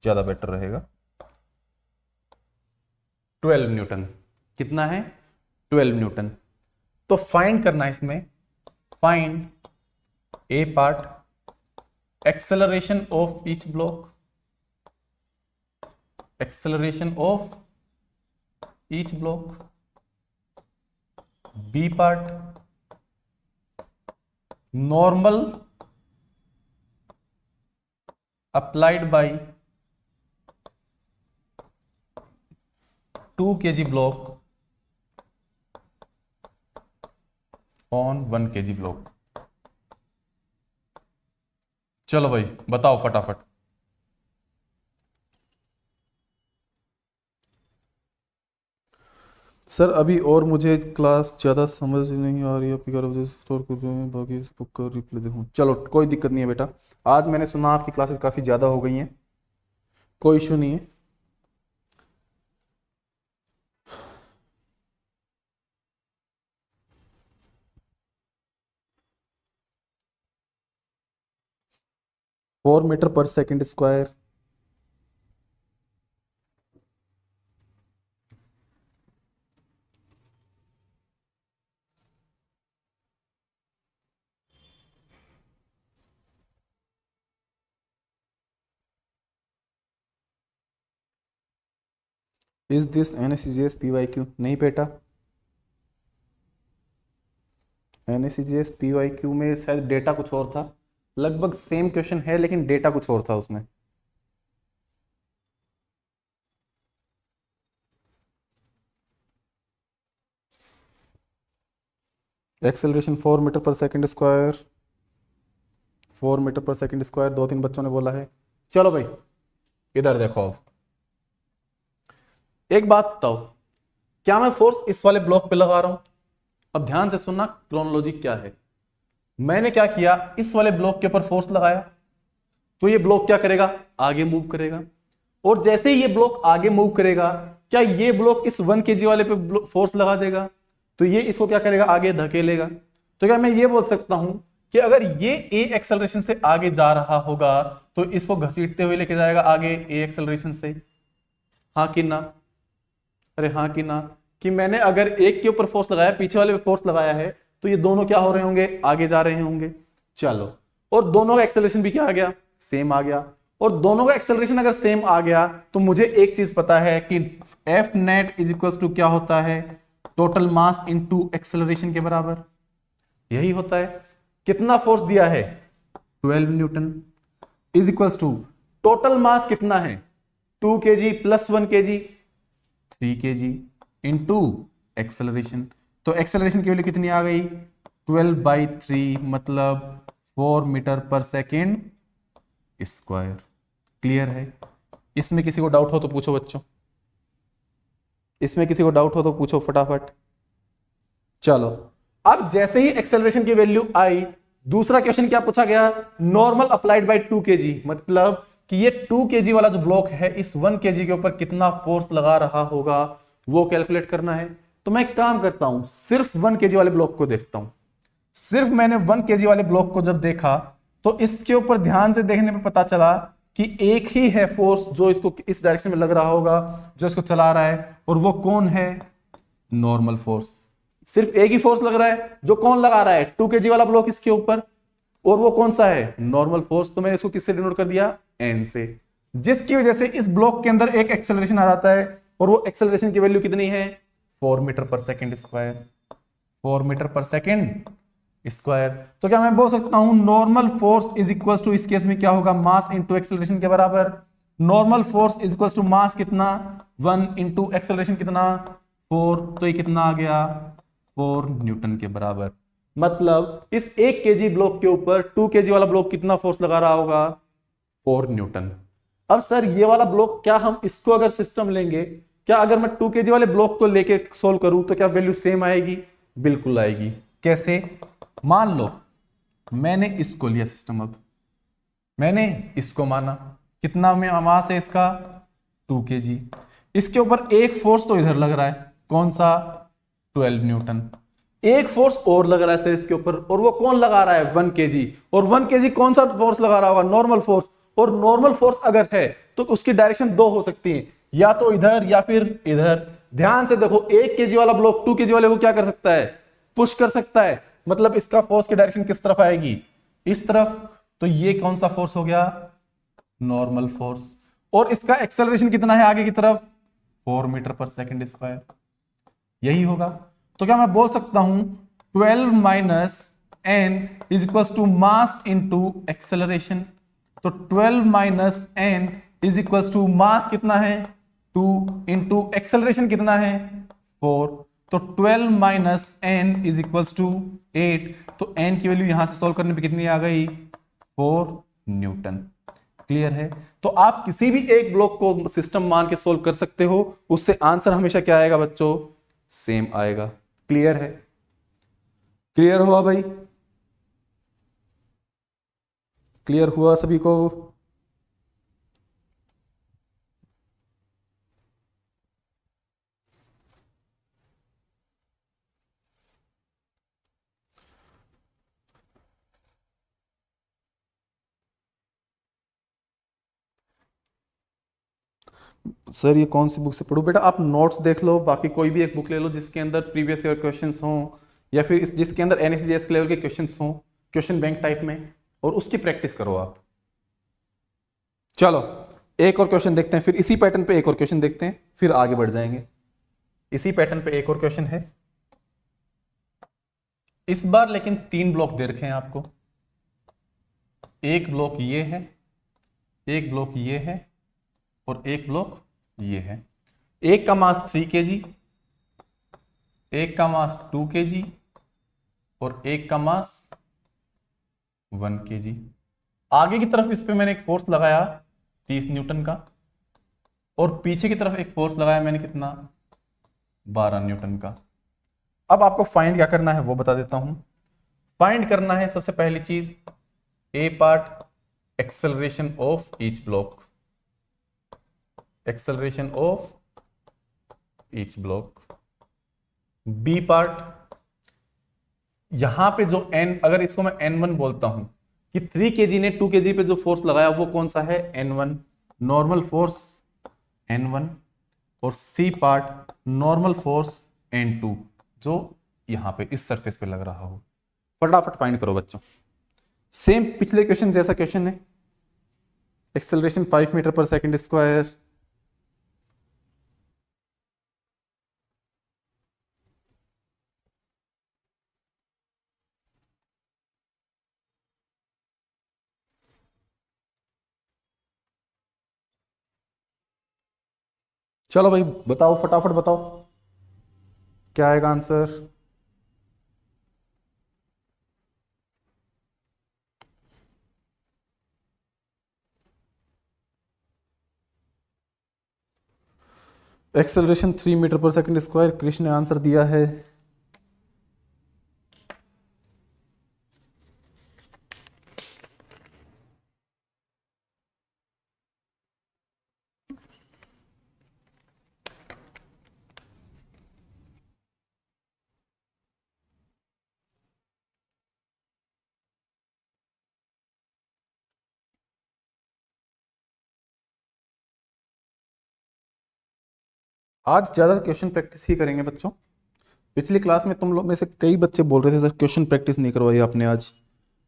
ज्यादा बेटर रहेगा। 12 न्यूटन कितना है 12 न्यूटन। तो फाइंड करना है इसमें। Find a part acceleration of each block. Acceleration of each block. B part normal applied by 2 kg block on 1 kg block. चलो भाई बताओ फटाफट। सर अभी और मुझे क्लास ज़्यादा समझ नहीं आ रही है, आप 11 बजे स्टोर कर रहे हैं, बाकी बुक का रिप्लाई देखूँ। चलो कोई दिक्कत नहीं है बेटा। आज मैंने सुना आपकी क्लासेस काफी ज्यादा हो गई हैं। कोई इशू नहीं है। Four metre per second square. Is this NSCGS PYQ? नहीं बेटा, NSCGS PYQ में शायद डेटा कुछ और था। लगभग सेम क्वेश्चन है लेकिन डेटा कुछ और था उसमें। Acceleration 4 metre per second square. 4 metre per second square 2-3 बच्चों ने बोला है। चलो भाई इधर देखो। अब एक बात बताओ, क्या मैं फोर्स इस वाले ब्लॉक पे लगा रहा हूं? अब ध्यान से सुनना क्रोनोलॉजी क्या है। मैंने क्या किया इस वाले ब्लॉक के ऊपर फोर्स लगाया तो ये ब्लॉक क्या करेगा आगे मूव करेगा और जैसे ही ये ब्लॉक आगे मूव करेगा क्या ये ब्लॉक इस 1 kg वाले पे फोर्स लगा देगा तो ये इसको क्या करेगा आगे धकेलेगा। तो क्या मैं ये बोल सकता हूं कि अगर ये ए एक्सेलरेशन से आगे जा रहा होगा तो इसको घसीटते हुए लेके जाएगा आगे ए एक्सेलरेशन से। हाँ कि ना? अरे हाँ कि ना? कि मैंने अगर एक के ऊपर फोर्स लगाया पीछे वाले पे फोर्स लगाया है तो ये दोनों क्या हो रहे होंगे आगे जा रहे होंगे। चलो और दोनों का एक्सेलरेशन भी क्या आ गया सेम आ गया और दोनों का एक्सेलरेशन अगर सेम आ गया तो मुझे एक चीज पता है कि f net is equal to क्या होता है टोटल मास इनटू एक्सेलरेशन के बराबर यही होता है। कितना फोर्स दिया है 12 newton is equal to total mass कितना है 2 kg plus 1 kg 3 kg into acceleration. तो एक्सेलरेशन की वैल्यू कितनी आ गई 12/3 मतलब 4 metre per second square. Clear है? इसमें किसी को डाउट हो तो पूछो बच्चों, इसमें किसी को डाउट हो तो पूछो फटाफट। चलो, अब जैसे ही एक्सेलरेशन की वैल्यू आई, दूसरा क्वेश्चन क्या पूछा गया, नॉर्मल अप्लाइड बाय 2 kg, मतलब कि ये 2 kg वाला जो ब्लॉक है इस 1 kg के ऊपर कितना फोर्स लगा रहा होगा वो कैलकुलेट करना है। तो मैं एक काम करता हूं, सिर्फ 1 kg वाले ब्लॉक को देखता हूं। सिर्फ मैंने 1 kg वाले ब्लॉक को जब देखा तो इसके ऊपर ध्यान से देखने पे पता चला कि एक ही है फोर्स जो इसको इस डायरेक्शन में लग रहा होगा, जो इसको चला रहा है, और वो कौन है, नॉर्मल फोर्स। सिर्फ एक ही फोर्स लग रहा है, जो कौन लगा रहा है, 2 kg वाला ब्लॉक इसके ऊपर, और वो कौन सा है, नॉर्मल फोर्स। तो मैंने इसको किससे डिनोट कर दिया, एन से, जिसकी वजह से इस ब्लॉक के अंदर एक एक्सेलरेशन आ जाता है, और वो एक्सेलरेशन की वैल्यू कितनी है, 4 metre per second square, 4 metre per second square. तो क्या मैं बोल सकता हूं normal force is equal to, इस केस में क्या होगा, मास इंटू एक्सेलरेशन के बराबर। Normal force is equal to mass कितना, 1 इंटू एक्सेलरेशन कितना, 4, तो ये कितना आ गया, 4 न्यूटन के बराबर। मतलब इस 1 kg ब्लॉक के ऊपर 2 kg वाला ब्लॉक कितना फोर्स लगा रहा होगा, 4 न्यूटन। अब सर ये वाला ब्लॉक, क्या हम इसको अगर सिस्टम लेंगे, क्या अगर मैं 2 kg वाले ब्लॉक को लेके सोल्व करूं तो क्या वैल्यू सेम आएगी, बिल्कुल आएगी। कैसे, मान लो मैंने इसको लिया सिस्टम, अब मैंने इसको माना, कितना में मास है इसका, 2 kg। इसके ऊपर एक फोर्स तो इधर लग रहा है, कौन सा, 12 न्यूटन। एक फोर्स और लग रहा है सर इसके ऊपर, और वो कौन लगा रहा है, 1 kg। और 1 kg कौन सा फोर्स लगा रहा होगा, नॉर्मल फोर्स। और नॉर्मल फोर्स अगर है तो उसकी डायरेक्शन दो हो सकती है, या तो इधर या फिर इधर। ध्यान से देखो, 1 kg वाला ब्लॉक 2 kg वाले को क्या कर सकता है, पुश कर सकता है, मतलब इसका फोर्स की डायरेक्शन किस तरफ आएगी, इस तरफ। तो ये कौन सा फोर्स हो गया, नॉर्मल फोर्स। और इसका एक्सेलरेशन कितना है आगे की तरफ, 4 मीटर पर सेकेंड स्क्वायर, यही होगा। तो क्या मैं बोल सकता हूं 12 minus n is equal to mass into acceleration. तो 12 minus n is equal to mass कितना है, 2, इंटू एक्सेलरेशन कितना है, 4। तो 12 minus n is equal to 8। तो एन की वैल्यू यहां से सॉल्व करने पे कितनी आ गई, 4 न्यूटन। क्लियर है। तो आप किसी भी एक ब्लॉक को सिस्टम मान के सोल्व कर सकते हो, उससे आंसर हमेशा क्या आएगा बच्चों, सेम आएगा। क्लियर है, क्लियर हुआ भाई, क्लियर हुआ सभी को। सर ये कौन सी बुक से पढ़ूं, बेटा आप नोट्स देख लो, बाकी कोई भी एक बुक ले लो जिसके अंदर प्रीवियस ईयर क्वेश्चंस हों, या फिर जिसके अंदर एनएसजीएस लेवल के क्वेश्चंस हों, क्वेश्चन बैंक टाइप में, और उसकी प्रैक्टिस करो आप। चलो एक और क्वेश्चन देखते हैं, फिर इसी पैटर्न पे एक और क्वेश्चन देखते हैं, फिर आगे बढ़ जाएंगे। इसी पैटर्न पे एक और क्वेश्चन है इस बार, लेकिन 3 ब्लॉक दे रखे हैं आपको। एक ब्लॉक ये है, एक ब्लॉक ये है, और एक ब्लॉक ये है। एक का मास 3 kg, एक का मास 2 kg, और एक का मास 1 kg। आगे की तरफ इस पे मैंने एक फोर्स लगाया 30 न्यूटन का, और पीछे की तरफ एक फोर्स लगाया मैंने कितना, 12 न्यूटन का। अब आपको फाइंड क्या करना है वो बता देता हूं। फाइंड करना है सबसे पहली चीज, A part acceleration of each block, acceleration of each block. B part, यहां पे जो एन, अगर इसको मैं n1 बोलता हूं कि 3 kg ने 2 kg पे जो फोर्स लगाया वो कौन सा है, n1, नॉर्मल फोर्स n1। और C part normal force n2, जो यहां पे इस सरफेस पे लग रहा हो। फटाफट फाइंड करो बच्चों। सेम पिछले क्वेश्चन जैसा क्वेश्चन है, acceleration 5 metre per second square. चलो भाई बताओ, फटाफट बताओ क्या आएगा answer. Acceleration 3 metre per second square. Krishna ने आंसर दिया है आज ज़्यादा क्वेश्चन प्रैक्टिस ही करेंगे बच्चों। पिछली क्लास में तुम लोग में से कई बच्चे बोल रहे थे सर क्वेश्चन प्रैक्टिस नहीं करवाई आपने आज,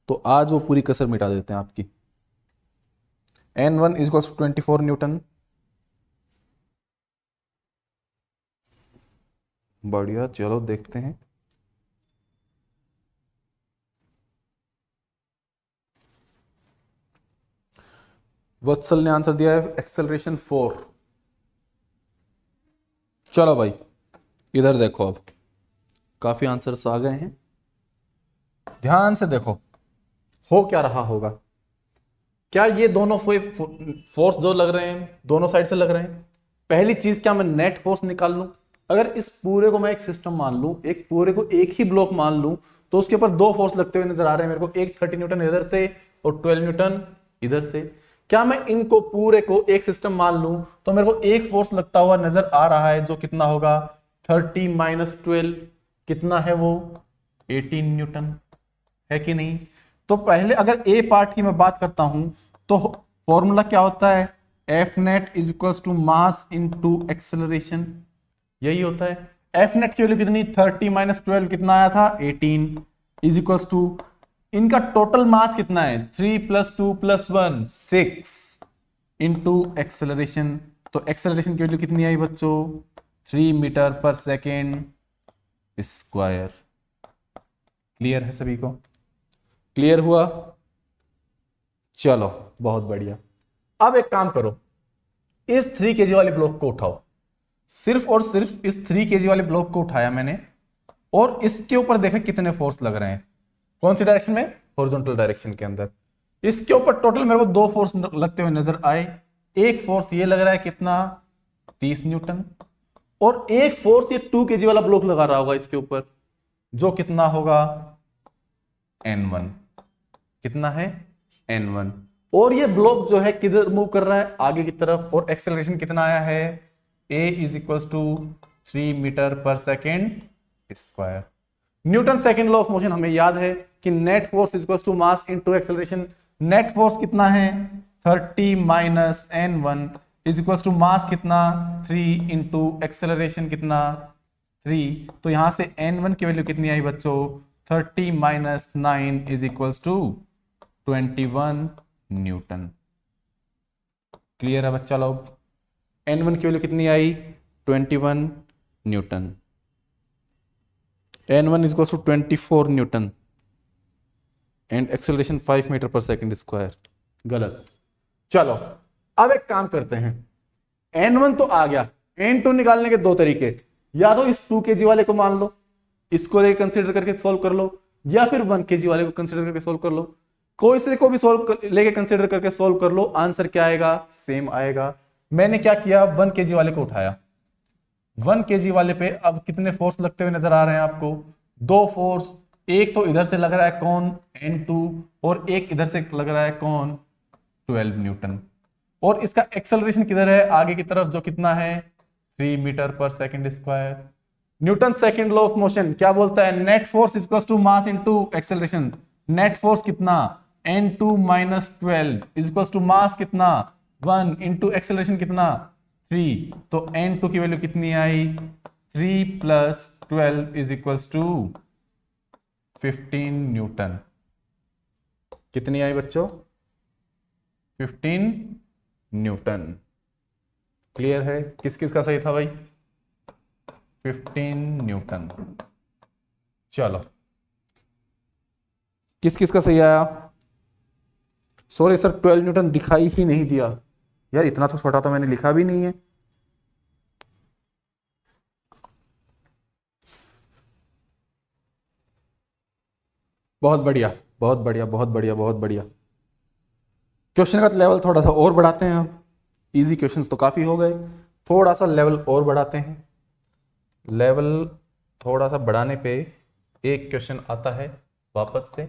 तो आज वो पूरी कसर मिटा देते हैं आपकी। N1 is 24 Newton. बढ़िया, चलो देखते हैं। वत्सल ने आंसर दिया है एक्सेलरेशन 4। चलो भाई इधर देखो, अब काफी आंसर्स आ गए हैं, ध्यान से देखो हो क्या रहा होगा। क्या ये दोनों फोर्स जो लग रहे हैं दोनों साइड से लग रहे हैं? पहली चीज, क्या मैं नेट फोर्स निकाल लूं? अगर इस पूरे को मैं एक सिस्टम मान लूं, एक पूरे को एक ही ब्लॉक मान लूं, तो उसके ऊपर दो फोर्स लगते हुए नजर आ रहे हैं मेरे को, एक 30 न्यूटन इधर से और 12 न्यूटन इधर से। क्या मैं इनको पूरे को एक सिस्टम मान लूं तो मेरे को एक फोर्स लगता हुआ नजर आ रहा है, जो कितना होगा 30 माइनस 12, कितना है वो 18 न्यूटन, है कि नहीं? तो पहले अगर ए पार्ट की मैं बात करता हूं तो फॉर्मूला क्या होता है, f net is equal to mass into acceleration, यही होता है। एफ नेट की वैल्यू कितनी, 30 माइनस 12 कितना आया था 18, इज इक्वल टू इनका टोटल मास कितना है 3 प्लस 2 प्लस 1 6 इंटू एक्सेलरेशन। तो एक्सेलरेशन की वैल्यू कितनी आई बच्चों 3 metre per second square. Clear है सभी को? क्लियर हुआ? चलो बहुत बढ़िया। अब एक काम करो, इस 3 kg वाले ब्लॉक को उठाओ, सिर्फ और सिर्फ इस 3 kg वाले ब्लॉक को उठाया मैंने, और इसके ऊपर देखा कितने फोर्स लग रहे हैं, कौन सी डायरेक्शन में, हॉरिजॉन्टल डायरेक्शन के अंदर। इसके ऊपर टोटल मेरे को दो फोर्स लगते हुए नजर आए। एक फोर्स ये लग रहा है कितना 30 न्यूटन, और एक फोर्स ये 2 kg वाला ब्लॉक लगा रहा होगा इसके ऊपर, जो कितना होगा N1, कितना है N1। और ये ब्लॉक जो है किधर मूव कर रहा है, आगे की तरफ, और एक्सेलरेशन कितना आया है A is equal to 3 metre per second square. Newton second law of motion हमें याद है कि net force is equal to mass into acceleration. Net force कितना है 30 minus N1 is equal to mass कितना 3 इंटू एक्सेलरेशन कितना 3। तो यहां से N1 की वैल्यू कितनी आई बच्चों 30 minus 9 is equal to 21 newton. Clear है बच्चा लोग? N1 की वैल्यू कितनी आई 21 newton. N1 is equals to 24 newton and acceleration 5 metre per second square. गलत। चलो अब एक काम करते हैं, N1 तो आ गया, N2 निकालने के दो तरीके, या तो इस 2 kg वाले को मान लो, इसको लेके कंसीडर करके सॉल्व कर लो, या फिर 1 kg वाले को कंसीडर करके सॉल्व कर लो। कोई से को भी लेके कंसीडर करके सॉल्व कर लो, आंसर क्या आएगा सेम आएगा। मैंने क्या किया 1 kg वाले को उठाया, 1 kg वाले पे अब कितने फोर्स लगते हुए नजर आ रहे हैं आपको, दो फोर्स, एक तो इधर से लग रहा है कौन N2, और एक इधर से लग रहा है कौन 12 न्यूटन। और इसका एक्सेलरेशन किधर है आगे की तरफ, जो कितना है 3 metre per second square. Newton second law of motion क्या बोलता है, net force is equal to mass into acceleration. Net force कितना N2 minus 12 is equal to mass कितना 1 इंटू एक्सेलरेशन कितना 3। तो N2 की वैल्यू कितनी आई 3 plus 12 is equal to 15 newton. कितनी आई बच्चों 15 न्यूटन। क्लियर है? किस किस का सही था भाई 15 न्यूटन। चलो किस किस का सही आया? सॉरी सर 12 न्यूटन दिखाई ही नहीं दिया यार, इतना तो छोटा तो मैंने लिखा भी नहीं है। बहुत बढ़िया बहुत बढ़िया बहुत बढ़िया बहुत बढ़िया। क्वेश्चन का लेवल थोड़ा सा और बढ़ाते हैं अब, इजी क्वेश्चंस तो काफी हो गए, थोड़ा सा लेवल और बढ़ाते हैं। लेवल थोड़ा सा बढ़ाने पे एक क्वेश्चन आता है वापस से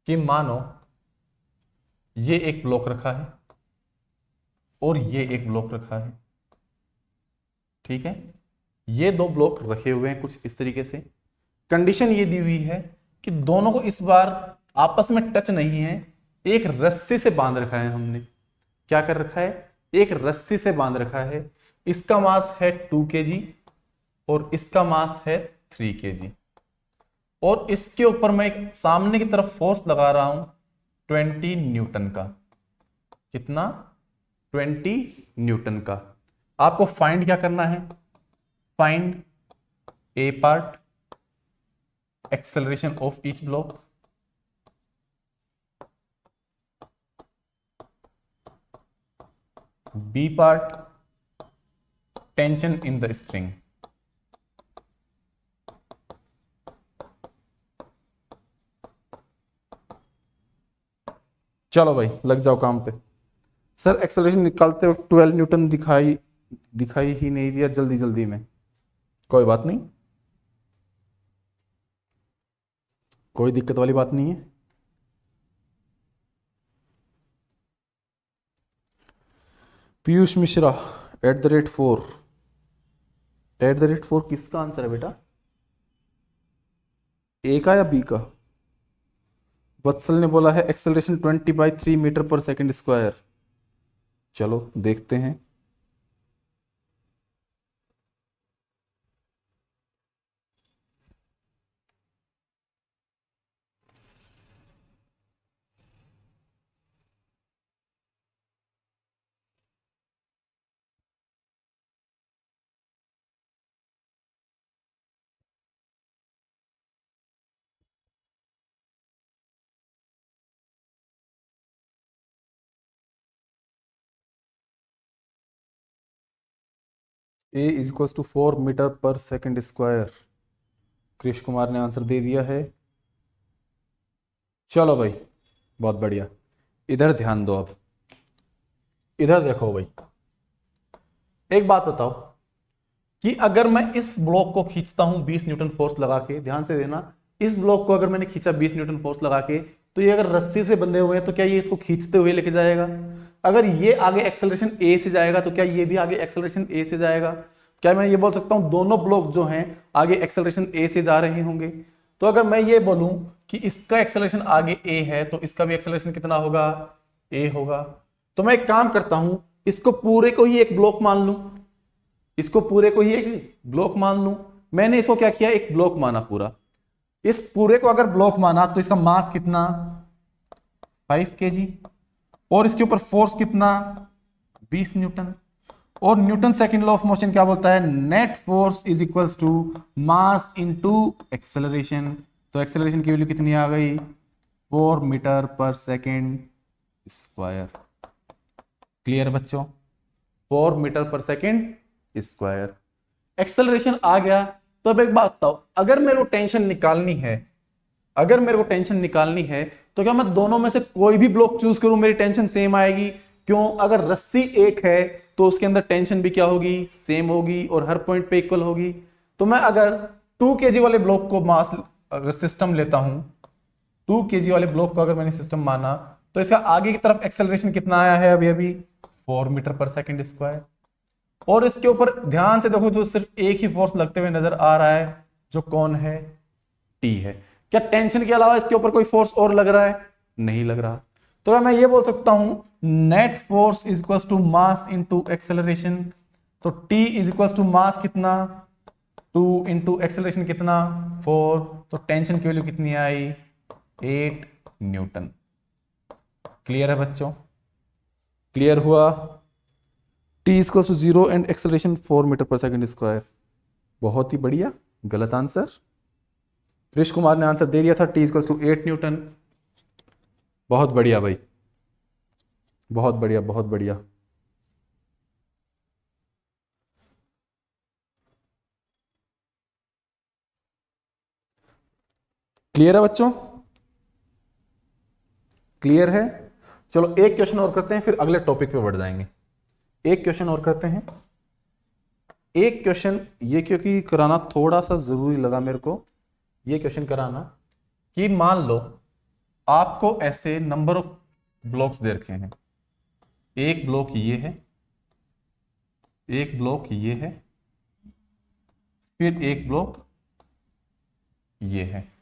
कि मानो ये एक ब्लॉक रखा है और ये एक ब्लॉक रखा है, ठीक है। ये दो ब्लॉक रखे हुए हैं कुछ इस तरीके से। कंडीशन ये दी हुई है कि दोनों को इस बार आपस में टच नहीं है, एक रस्सी से बांध रखा है हमने। क्या कर रखा है? एक रस्सी से बांध रखा है। इसका मास है 2 kg और इसका मास है 3 kg, और इसके ऊपर मैं एक सामने की तरफ फोर्स लगा रहा हूं 20 न्यूटन का। कितना? 20 न्यूटन का। आपको फाइंड क्या करना है? Find a part, acceleration of each block, B part, tension in the string. चलो भाई लग जाओ काम पे। सर एक्सेलरेशन निकालते वक्त 12 न्यूटन दिखाई ही नहीं दिया जल्दी जल्दी में। कोई बात नहीं, कोई दिक्कत वाली बात नहीं है। पीयूष मिश्रा @4 @4 किसका आंसर है बेटा? ए का या बी का? वत्सल ने बोला है acceleration 20/3 metre per second square. चलो देखते हैं। ए is equal to 4 metre per second square. कृष कुमार ने आंसर दे दिया है। चलो भाई बहुत बढ़िया। इधर ध्यान दो। अब इधर देखो भाई, एक बात बताओ कि अगर मैं इस ब्लॉक को खींचता हूं 20 न्यूटन फोर्स लगा के, ध्यान से देना, इस ब्लॉक को अगर मैंने खींचा 20 न्यूटन फोर्स लगा के, तो ये अगर रस्सी से बंधे हुए हैं तो क्या ये इसको खींचते हुए लेके जाएगा? अगर ये आगे एक्सेलरेशन ए से जाएगा तो क्या ये भी आगे एक्सेलरेशन ए से जाएगा? क्या मैं ये बोल सकता हूं दोनों ब्लॉक जो हैं आगे एक्सेलरेशन ए से जा रहे होंगे? तो अगर मैं ये बोलूं कि इसका एक्सेलरेशन आगे ए है तो इसका भी एक्सेलरेशन कितना होगा? ए होगा। तो मैं एक काम करता हूं, इसको पूरे को ही एक ब्लॉक मान लूं, इसको पूरे को ही एक ब्लॉक मान लूं। मैंने इसको क्या किया? एक ब्लॉक माना पूरा। इस पूरे को अगर ब्लॉक माना तो इसका मास कितना? 5 kg, और इसके ऊपर फोर्स कितना? 20 न्यूटन। और Newton second law of motion क्या बोलता है? Net force is equals to mass into acceleration. तो एक्सेलरेशन की वैल्यू कितनी आ गई? 4 metre per second square. Clear बच्चों? 4 metre per second square acceleration आ गया। तो अब एक बात बताओ, अगर मेरे को टेंशन निकालनी है, अगर मेरे को टेंशन निकालनी है तो क्या मैं दोनों में से कोई भी ब्लॉक चूज करूं मेरी टेंशन सेम आएगी? क्यों? अगर रस्सी एक है तो उसके अंदर टेंशन भी क्या होगी? सेम होगी और हर पॉइंट पे इक्वल होगी। तो मैं अगर 2 kg वाले ब्लॉक को मास अगर सिस्टम लेता हूं, 2 kg वाले ब्लॉक को अगर मैंने सिस्टम माना, तो इसका आगे की तरफ एक्सेलरेशन कितना आया है अभी अभी? 4 मीटर पर सेकंड स्क्वायर। और इसके ऊपर ध्यान से देखो तो सिर्फ एक ही फोर्स लगते हुए नजर आ रहा है, जो कौन है? टी है। क्या टेंशन के अलावा इसके ऊपर कोई फोर्स और लग रहा है? नहीं लग रहा। तो मैं ये बोल सकता हूं net force is equal to mass into acceleration. तो T is equal to mass कितना? 2 इंटू एक्सेलरेशन कितना? 4। तो टेंशन की वैल्यू कितनी आई? 8 न्यूटन। क्लियर है बच्चों? क्लियर हुआ? T is equal to 0 and acceleration 4 metre per second square. बहुत ही बढ़िया। गलत आंसर। कृष कुमार ने आंसर दे दिया था T is equal to 8 newton. बहुत बढ़िया भाई, बहुत बढ़िया, बहुत बढ़िया। क्लियर है बच्चों? क्लियर है? चलो एक क्वेश्चन और करते हैं, फिर अगले टॉपिक पे बढ़ जाएंगे। एक क्वेश्चन और करते हैं, एक क्वेश्चन ये क्योंकि कराना थोड़ा सा जरूरी लगा मेरे को, ये क्वेश्चन कराना कि मान लो आपको ऐसे नंबर ऑफ ब्लॉक्स दे रखे हैं, एक ब्लॉक ये है, एक ब्लॉक ये है, फिर एक ब्लॉक ये है।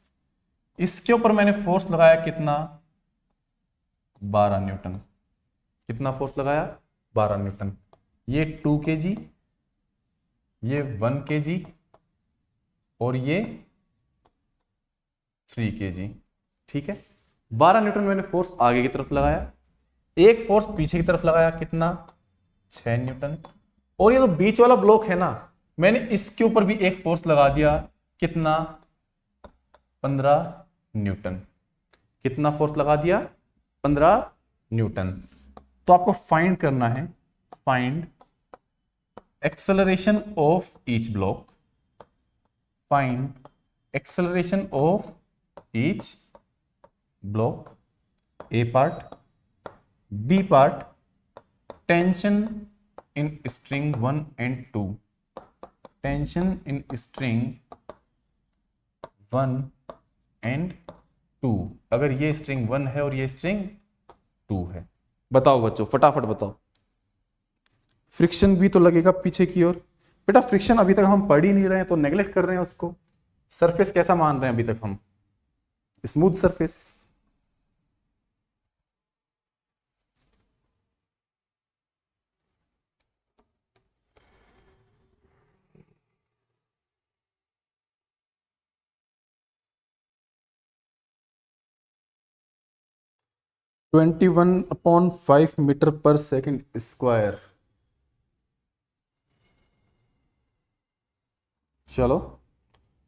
इसके ऊपर मैंने फोर्स लगाया कितना, 12 न्यूटन। कितना फोर्स लगाया, 12 न्यूटन। ये 2 kg, ये 1 kg और ये 3 kg। ठीक है, 12 न्यूटन मैंने फोर्स आगे की तरफ लगाया, एक फोर्स पीछे की तरफ लगाया, कितना, 6 न्यूटन। और ये जो बीच वाला ब्लॉक है ना, मैंने इसके ऊपर भी एक फोर्स लगा दिया, कितना, 15 न्यूटन। कितना फोर्स लगा दिया, 15 न्यूटन। तो आपको फाइंड करना है, find acceleration of each block, find acceleration of each block, a part, b part, tension in string 1 and 2, tension in string 1 and 2। अगर ये स्ट्रिंग 1 है और ये स्ट्रिंग 2 है। बताओ बच्चों, फटाफट बताओ। फ्रिक्शन भी तो लगेगा पीछे की ओर। बेटा फ्रिक्शन अभी तक हम पढ़ ही नहीं रहे हैं तो नेगलेक्ट कर रहे हैं उसको। सरफेस कैसा मान रहे हैं अभी तक हम, smooth surface. Twenty 21/5 metre per second square. चलो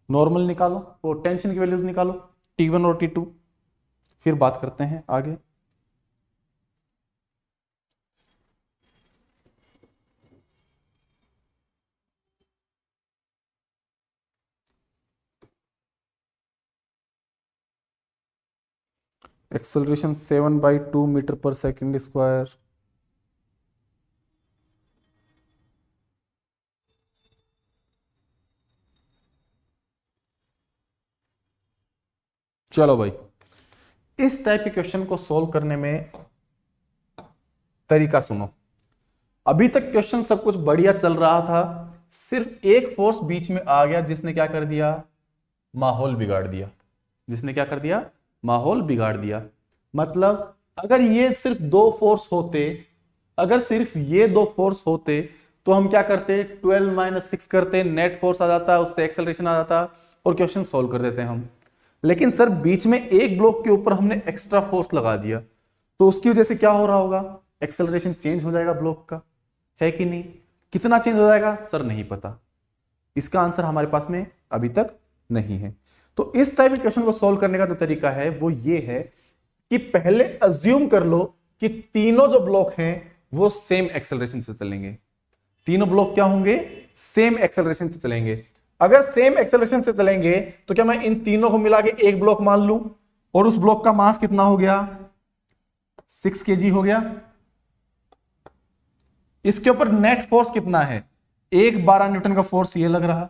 नॉर्मल निकालो और टेंशन की वैल्यूज निकालो, T1 और T2, फिर बात करते हैं आगे। Acceleration 7/2 metre per second square. चलो भाई, इस टाइप के क्वेश्चन को सॉल्व करने में तरीका सुनो। अभी तक क्वेश्चन सब कुछ बढ़िया चल रहा था, सिर्फ एक फोर्स बीच में आ गया जिसने क्या कर दिया, माहौल बिगाड़ दिया। जिसने क्या कर दिया, माहौल बिगाड़ दिया। मतलब अगर ये सिर्फ दो फोर्स होते, अगर सिर्फ ये दो फोर्स होते तो हम क्या करते, 12 - 6 करते, नेट फोर्स आ जाता, उससे एक्सेलरेशन आ जाता और क्वेश्चन सॉल्व कर देते हम। लेकिन सर बीच में एक ब्लॉक के ऊपर हमने एक्स्ट्रा फोर्स लगा दिया, तो उसकी वजह से क्या हो रहा होगा, एक्सेलरेशन चेंज हो जाएगा ब्लॉक का, है कि नहीं। कितना चेंज हो जाएगा सर नहीं पता, इसका आंसर हमारे पास में अभी तक नहीं है। तो इस टाइप के क्वेश्चन को सॉल्व करने का जो तरीका है वो ये है कि पहले अज्यूम कर लो कि तीनों जो ब्लॉक हैं वो सेम एक्सेलरेशन से चलेंगे। तीनों ब्लॉक क्या होंगे, सेम एक्सेलरेशन से चलेंगे। अगर सेम एक्सेलरेशन से चलेंगे तो क्या मैं इन तीनों को मिला के एक ब्लॉक मान लूं, और उस ब्लॉक का मास कितना हो गया, 6 kg हो गया। इसके ऊपर नेट फोर्स कितना है, एक 12 न्यूटन का फोर्स ये लग रहा,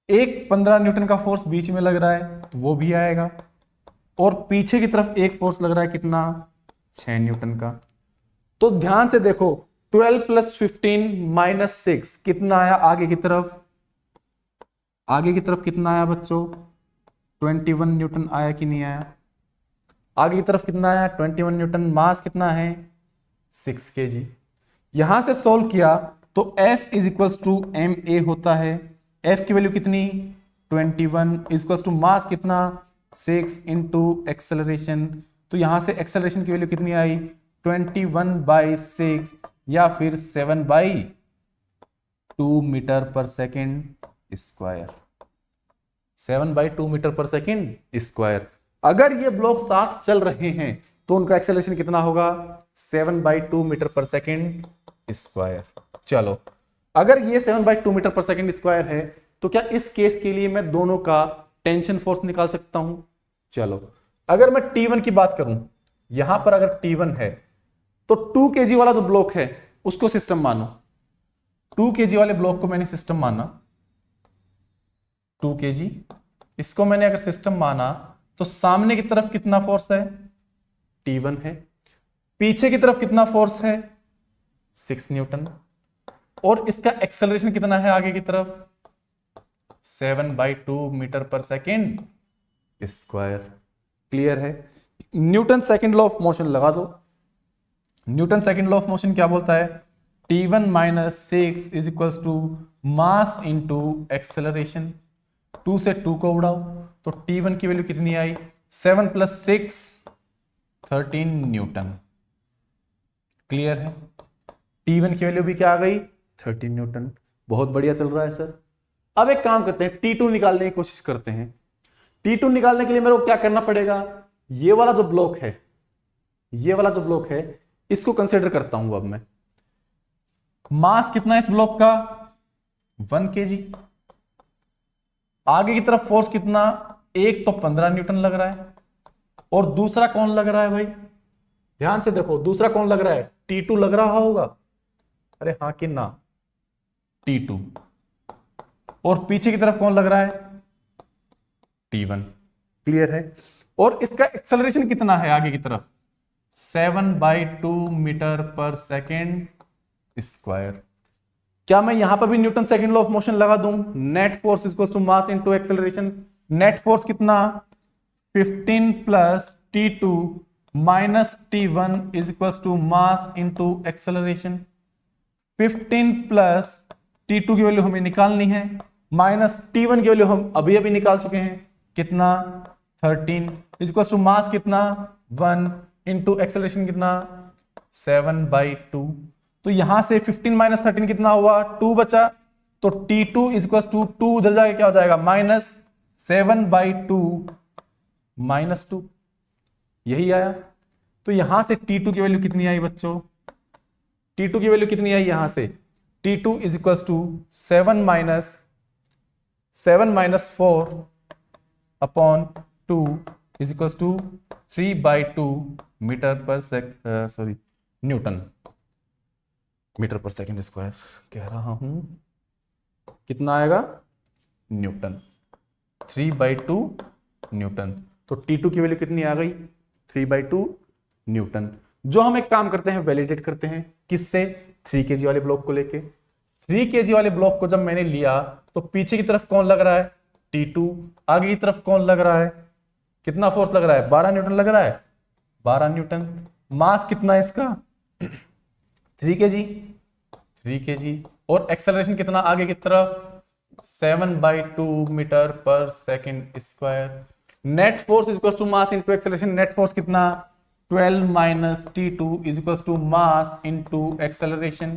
एक 15 न्यूटन का फोर्स बीच में लग रहा है तो वो भी आएगा, और पीछे की तरफ एक फोर्स लग रहा है कितना, 6 न्यूटन का। तो ध्यान से देखो, 12 + 15 - 6 कितना आया आगे की तरफ, आगे की तरफ कितना आया बच्चों, 21 न्यूटन आया कि नहीं आया, आगे की तरफ कितना आया, 21 न्यूटन। मास कितना है, 6 kg। यहां से सॉल्व किया तो F = ma होता है। F की वैल्यू कितनी, 21 = मास कितना, 6 × एक्सेलरेशन। तो यहां से एक्सेलरेशन की वैल्यू कितनी आई, 21/6 या फिर 7/2 metre per second square, 7/2 metre per second square. अगर ये ब्लॉक साथ चल रहे हैं तो उनका एक्सेलरेशन कितना होगा, 7/2 मीटर पर सेकेंड स्क्वायर। चलो अगर ये 7/2 मीटर पर सेकेंड स्क्वायर है तो क्या इस केस के लिए मैं दोनों का टेंशन फोर्स निकाल सकता हूं। चलो अगर मैं T1 की बात करूं, यहां पर अगर T1 है तो 2 kg वाला जो ब्लॉक है उसको सिस्टम मानो, 2 kg वाले ब्लॉक को मैंने सिस्टम माना, 2 kg, इसको मैंने अगर सिस्टम माना तो सामने की तरफ कितना फोर्स है, T1 है, पीछे की तरफ कितना फोर्स है, 6 न्यूटन, और इसका एक्सेलरेशन कितना है आगे की तरफ, 7/2 metre per second square. Clear है? Newton second law of motion लगा दो। Newton second law of motion क्या बोलता है, T1 minus 6 is equals to mass into acceleration. 2 से 2 को उड़ाओ तो T1 की वैल्यू कितनी आई, 7 + 6 13 न्यूटन। क्लियर है? T1 की वैल्यू भी क्या आ गई, 13 न्यूटन। बहुत बढ़िया चल रहा है सर। अब एक काम करते हैं, T2 निकालने की कोशिश करते हैं। T2 निकालने के लिए मेरे को क्या करना पड़ेगा, ये वाला जो ब्लॉक है, ये वाला जो ब्लॉक है, इसको कंसीडर करता हूं अब मैं। मास कितना है इस ब्लॉक का, 1 kg। आगे की तरफ फोर्स कितना, एक तो 15 न्यूटन लग रहा है, और दूसरा कौन लग रहा है भाई, ध्यान से देखो, दूसरा कौन लग रहा है, T2 लग रहा होगा, अरे हाँ कि ना, T2। और पीछे की तरफ कौन लग रहा है, T1। क्लियर है? और इसका एक्सेलरेशन कितना है आगे की तरफ, 7/2 मीटर पर सेकेंड स्क्वायर। क्या मैं यहां पर भी Newton second law of motion लगा दूं, net force equals to mass into acceleration. Net force कितना, 15 + T2 minus T1 is equals to mass into acceleration. 15 + T2 की वैल्यू हमें निकालनी है, माइनस T1 की वैल्यू हम अभी अभी निकाल चुके हैं, कितना, 13 इज इक्वल्स टू मास कितना, 1 इनटू एक्सेलरेशन कितना, 7/2। तो यहां से 15 - 13 कितना हुआ, 2 बचा, तो T2 इज इक्वल्स टू 2 उधर जाके क्या हो जाएगा, -7/2 -2, यही आया। तो यहां से T2 की वैल्यू कितनी आई बच्चों, T2 की वैल्यू कितनी आई यहां से, T2 is equals to 7 - 4/2 is equals to 3/2 metre per newton, metre per second square कह रहा हूं, कितना आएगा, न्यूटन, 3/2 न्यूटन। तो T2 की वैल्यू कितनी आ गई, 3/2 न्यूटन। जो हम एक काम करते हैं, वैलिडेट करते हैं, किससे, 3 kg वाले ब्लॉक को लेके। 3 kg वाले ब्लॉक को जब मैंने लिया तो पीछे की तरफ कौन लग रहा है, T2, आगे की तरफ कौन लग रहा है, कितना फोर्स लग रहा है, 12 न्यूटन लग रहा है, 12 न्यूटन। मास कितना है इसका, 3 kg, और एक्सेलरेशन कितना आगे की तरफ, 7/2 metre per second square. Net force is equal to mass into acceleration. Net force कितना, 12 - T2 is equal to mass into acceleration.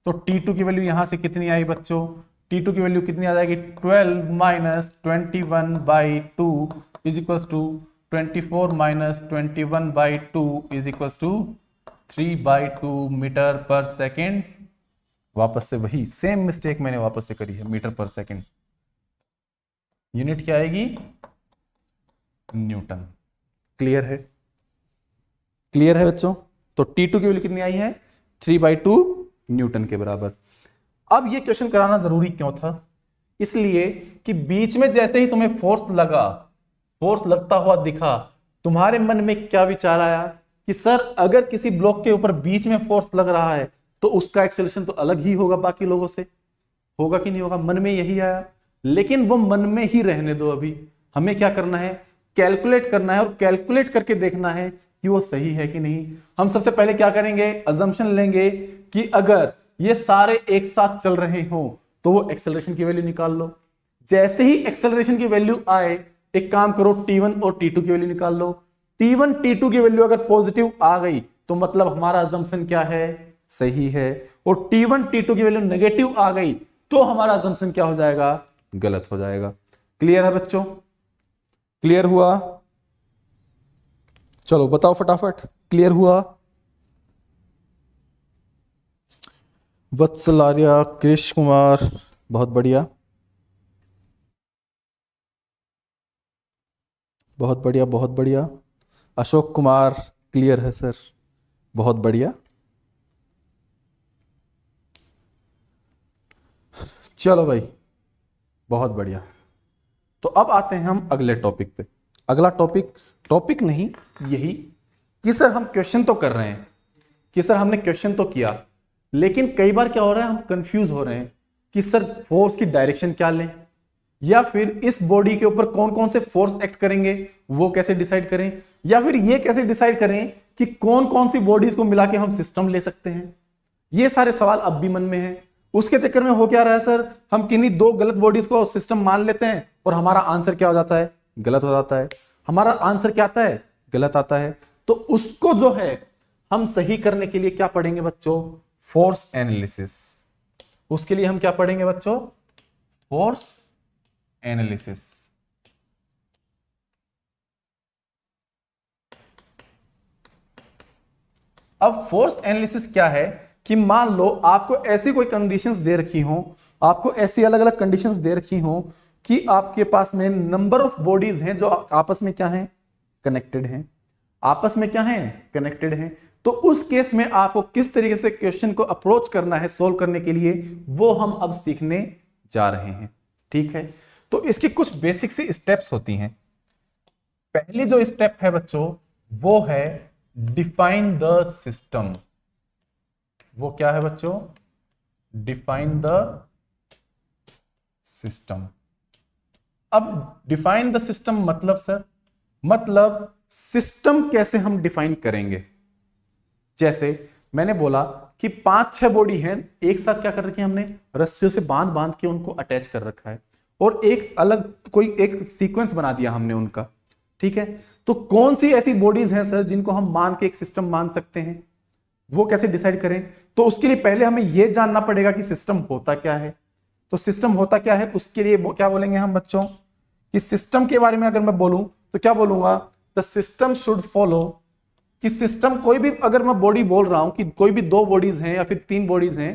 तो T2 की वैल्यू यहां से कितनी आई बच्चों, T2 की वैल्यू कितनी आ जाएगी, 12 - 21/2 is equal to 24 - 21/2 is equal to 3/2 metre per second. वापस से वही सेम मिस्टेक मैंने वापस से करी है, मीटर पर सेकेंड। यूनिट क्या आएगी, न्यूटन। क्लियर है? क्लियर है बच्चों? तो T2 की वैल्यू कितनी आई है, 3/2 न्यूटन के बराबर। अब ये क्वेश्चन कराना जरूरी क्यों था, इसलिए कि बीच में जैसे ही तुम्हें फोर्स लगा, फोर्स लगता हुआ दिखा, तुम्हारे मन में क्या विचार आया कि सर अगर किसी ब्लॉक के ऊपर बीच में फोर्स लग रहा है तो उसका एक्सेलरेशन तो अलग ही होगा बाकी लोगों से, होगा कि नहीं होगा, मन में यही आया। लेकिन वो मन में ही रहने दो, अभी हमें क्या करना है, कैलकुलेट करना है, और कैलकुलेट करके देखना है कि वो सही है कि नहीं। हम सबसे पहले क्या करेंगे, अजम्पशन लेंगे कि अगर ये सारे एक साथ चल रहे हो तो वो एक्सेलरेशन की वैल्यू निकाल लो। जैसे ही एक्सेलरेशन की वैल्यू आए, एक काम करो, T1 और T2 की वैल्यू निकाल लो। T1 T2 की वैल्यू अगर पॉजिटिव आ गई तो मतलब हमारा अजम्पशन क्या है, सही है। और T1 T2 की वैल्यू नेगेटिव आ गई तो हमारा अजम्पशन क्या हो जाएगा, गलत हो जाएगा। क्लियर है बच्चों? क्लियर हुआ? चलो बताओ फटाफट, क्लियर हुआ? वत्सल आर्या, कृष्ण कुमार, बहुत बढ़िया, बहुत बढ़िया, बहुत बढ़िया। अशोक कुमार, क्लियर है सर, बहुत बढ़िया। चलो भाई, बहुत बढ़िया। तो अब आते हैं हम अगले टॉपिक पे। अगला टॉपिक नहीं, यही कि सर हम क्वेश्चन तो कर रहे हैं, कि सर हमने क्वेश्चन तो किया, लेकिन कई बार क्या हो रहा है, हम कंफ्यूज हो रहे हैं कि सर फोर्स की डायरेक्शन क्या लें, या फिर इस बॉडी के ऊपर कौन कौन से फोर्स एक्ट करेंगे वो कैसे डिसाइड करें, या फिर ये कैसे डिसाइड करें कि कौन कौन सी बॉडीज को मिला के हम सिस्टम ले सकते हैं। ये सारे सवाल अब भी मन में हैं। उसके चक्कर में हो क्या रहा है सर, हम किन्हीं दो गलत बॉडीज को सिस्टम मान लेते हैं और हमारा आंसर क्या हो जाता है, गलत हो जाता है। हमारा आंसर क्या आता है, गलत आता है। तो उसको जो है हम सही करने के लिए क्या पढ़ेंगे बच्चों, फोर्स एनालिसिस। उसके लिए हम क्या पढ़ेंगे बच्चों, फोर्स एनालिसिस। अब फोर्स एनालिसिस क्या है कि मान लो आपको ऐसी कोई कंडीशंस दे रखी हो, आपको ऐसी अलग अलग कंडीशंस दे रखी हो कि आपके पास में नंबर ऑफ बॉडीज हैं जो आपस में क्या हैं, कनेक्टेड हैं, आपस में क्या हैं, कनेक्टेड हैं। तो उस केस में आपको किस तरीके से क्वेश्चन को अप्रोच करना है सोल्व करने के लिए, वो हम अब सीखने जा रहे हैं। ठीक है, तो इसकी कुछ बेसिक सी स्टेप्स होती हैं। पहली जो स्टेप है बच्चों वो है डिफाइन द सिस्टम। वो क्या है बच्चों, डिफाइन द सिस्टम। अब डिफाइन द सिस्टम मतलब सर, मतलब सिस्टम कैसे हम डिफाइन करेंगे। जैसे मैंने बोला कि 5-6 बॉडी हैं, एक साथ क्या कर रखी है हमने, रस्सियों से बांध बांध के उनको अटैच कर रखा है और एक अलग कोई एक सीक्वेंस बना दिया हमने उनका। ठीक है, तो कौन सी ऐसी बॉडीज हैं सर जिनको हम मान के एक सिस्टम मान सकते हैं, वो कैसे डिसाइड करें। तो उसके लिए पहले हमें यह जानना पड़ेगा कि सिस्टम होता क्या है। तो सिस्टम होता क्या है, उसके लिए क्या बोलेंगे हम बच्चों, कि सिस्टम के बारे में अगर मैं बोलूं तो क्या बोलूंगा, द सिस्टम शुड फॉलो, कि सिस्टम कोई भी, अगर मैं बॉडी बोल रहा हूं कि कोई भी 2 बॉडीज हैं या फिर 3 बॉडीज हैं,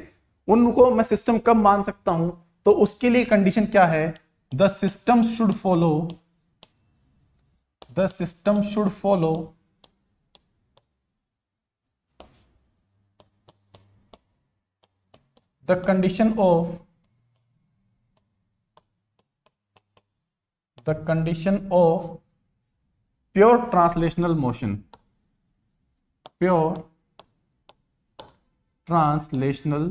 उनको मैं सिस्टम कब मान सकता हूं, तो उसके लिए कंडीशन क्या है, the system should follow, the system should follow the condition of pure translational motion, pure translational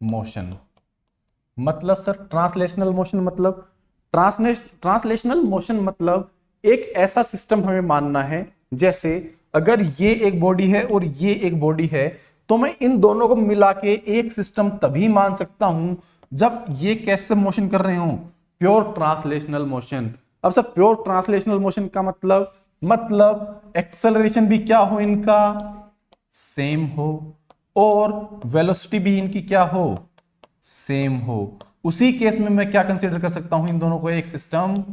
motion. मतलब सर ट्रांसलेशनल मोशन मतलब, ट्रांसलेशनल मोशन मतलब एक ऐसा सिस्टम हमें मानना है, जैसे अगर ये एक बॉडी है और ये एक बॉडी है, तो मैं इन दोनों को मिला के एक सिस्टम तभी मान सकता हूं जब ये कैसे मोशन कर रहे हो, प्योर ट्रांसलेशनल मोशन। अब सर प्योर ट्रांसलेशनल मोशन का मतलब एक्सेलरेशन भी क्या हो, इनका सेम हो, और वेलोसिटी भी इनकी क्या हो, सेम हो। उसी केस में मैं क्या कंसीडर कर सकता हूं, इन दोनों को एक सिस्टम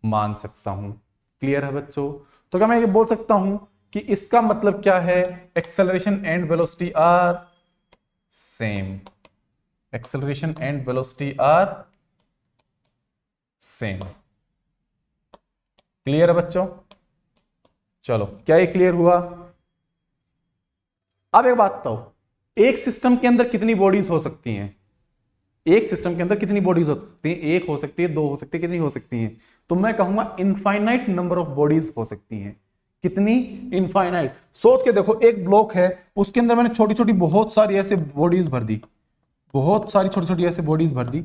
मान सकता हूं। क्लियर है बच्चों। तो क्या मैं ये बोल सकता हूं कि इसका मतलब क्या है, acceleration and velocity are same, acceleration and velocity are same. Clear है बच्चों। चलो, क्या ये क्लियर हुआ। अब एक बात बताओ, एक सिस्टम के अंदर कितनी बॉडीज हो सकती हैं, एक सिस्टम के अंदर कितनी बॉडीज हो सकती हैं, एक हो सकती है, 2 हो सकती है, कितनी हो सकती हैं, तो मैं कहूंगा इनफाइनाइट नंबर ऑफ बॉडीज हो सकती हैं। कितनी, इनफाइनाइट। सोच के देखो, एक ब्लॉक है, उसके अंदर मैंने छोटी छोटी बहुत सारी ऐसे बॉडीज भर दी, बहुत सारी छोटी छोटी ऐसे बॉडीज भर दी।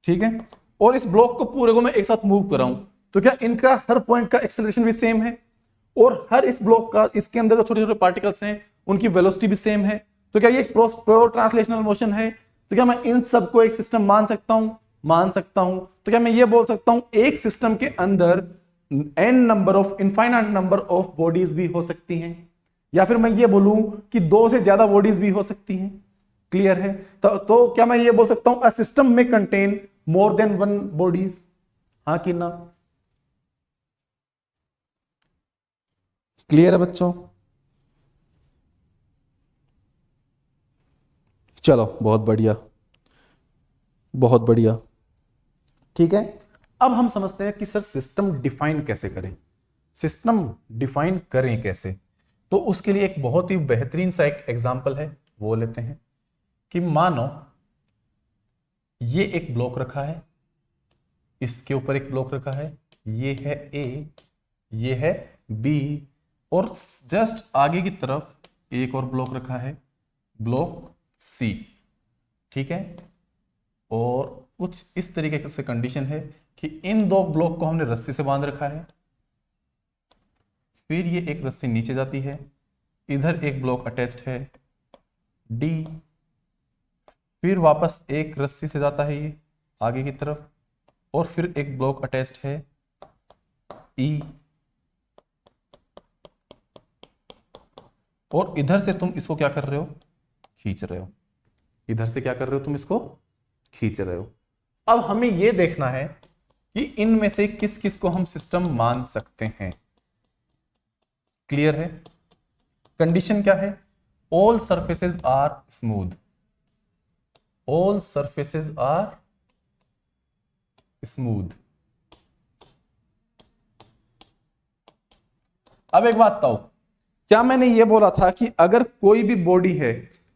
ठीक है, और इस ब्लॉक को पूरे को मैं एक साथ मूव कर रहा हूं, तो क्या इनका हर पॉइंट का एक्सेलरेशन भी सेम है, और हर इस ब्लॉक का, इसके अंदर जो छोटे छोटे पार्टिकल्स हैं उनकी वेलोसिटी भी सेम है, तो क्या ये प्योर ट्रांसलेशनल मोशन है। तो क्या मैं इन सबको एक सिस्टम मान सकता हूं, मान सकता हूं। तो क्या मैं ये बोल सकता हूं एक सिस्टम के अंदर n number of, infinite number of bodies भी हो सकती हैं, या फिर मैं ये बोलूं कि 2 से ज्यादा बॉडीज भी हो सकती हैं। क्लियर है। तो क्या मैं ये बोल सकता हूं अ सिस्टम में कंटेन मोर देन 1 बॉडीज, हाँ कि ना। क्लियर है बच्चों। चलो, बहुत बढ़िया, बहुत बढ़िया। ठीक है, अब हम समझते हैं कि सर सिस्टम डिफाइन कैसे करें, सिस्टम डिफाइन करें कैसे। तो उसके लिए एक बहुत ही बेहतरीन सा एक एग्जांपल है, वो लेते हैं कि मानो ये एक ब्लॉक रखा है, इसके ऊपर एक ब्लॉक रखा है, ये है ए, ये है बी, और जस्ट आगे की तरफ एक और ब्लॉक रखा है, ब्लॉक सी। ठीक है, और कुछ इस तरीके से कंडीशन है कि इन दो ब्लॉक को हमने रस्सी से बांध रखा है, फिर ये एक रस्सी नीचे जाती है, इधर एक ब्लॉक अटैच्ड है डी, फिर वापस एक रस्सी से जाता है ये आगे की तरफ, और फिर एक ब्लॉक अटैच्ड है ई, और इधर से तुम इसको क्या कर रहे हो, खींच रहे हो। इधर से क्या कर रहे हो, तुम इसको खींच रहे हो। अब हमें यह देखना है कि इनमें से किस किस को हम सिस्टम मान सकते हैं। क्लियर है? कंडीशन क्या है? All surfaces are smooth, all surfaces are smooth. अब एक बात बताओ, क्या मैंने ये बोला था कि अगर कोई भी बॉडी है,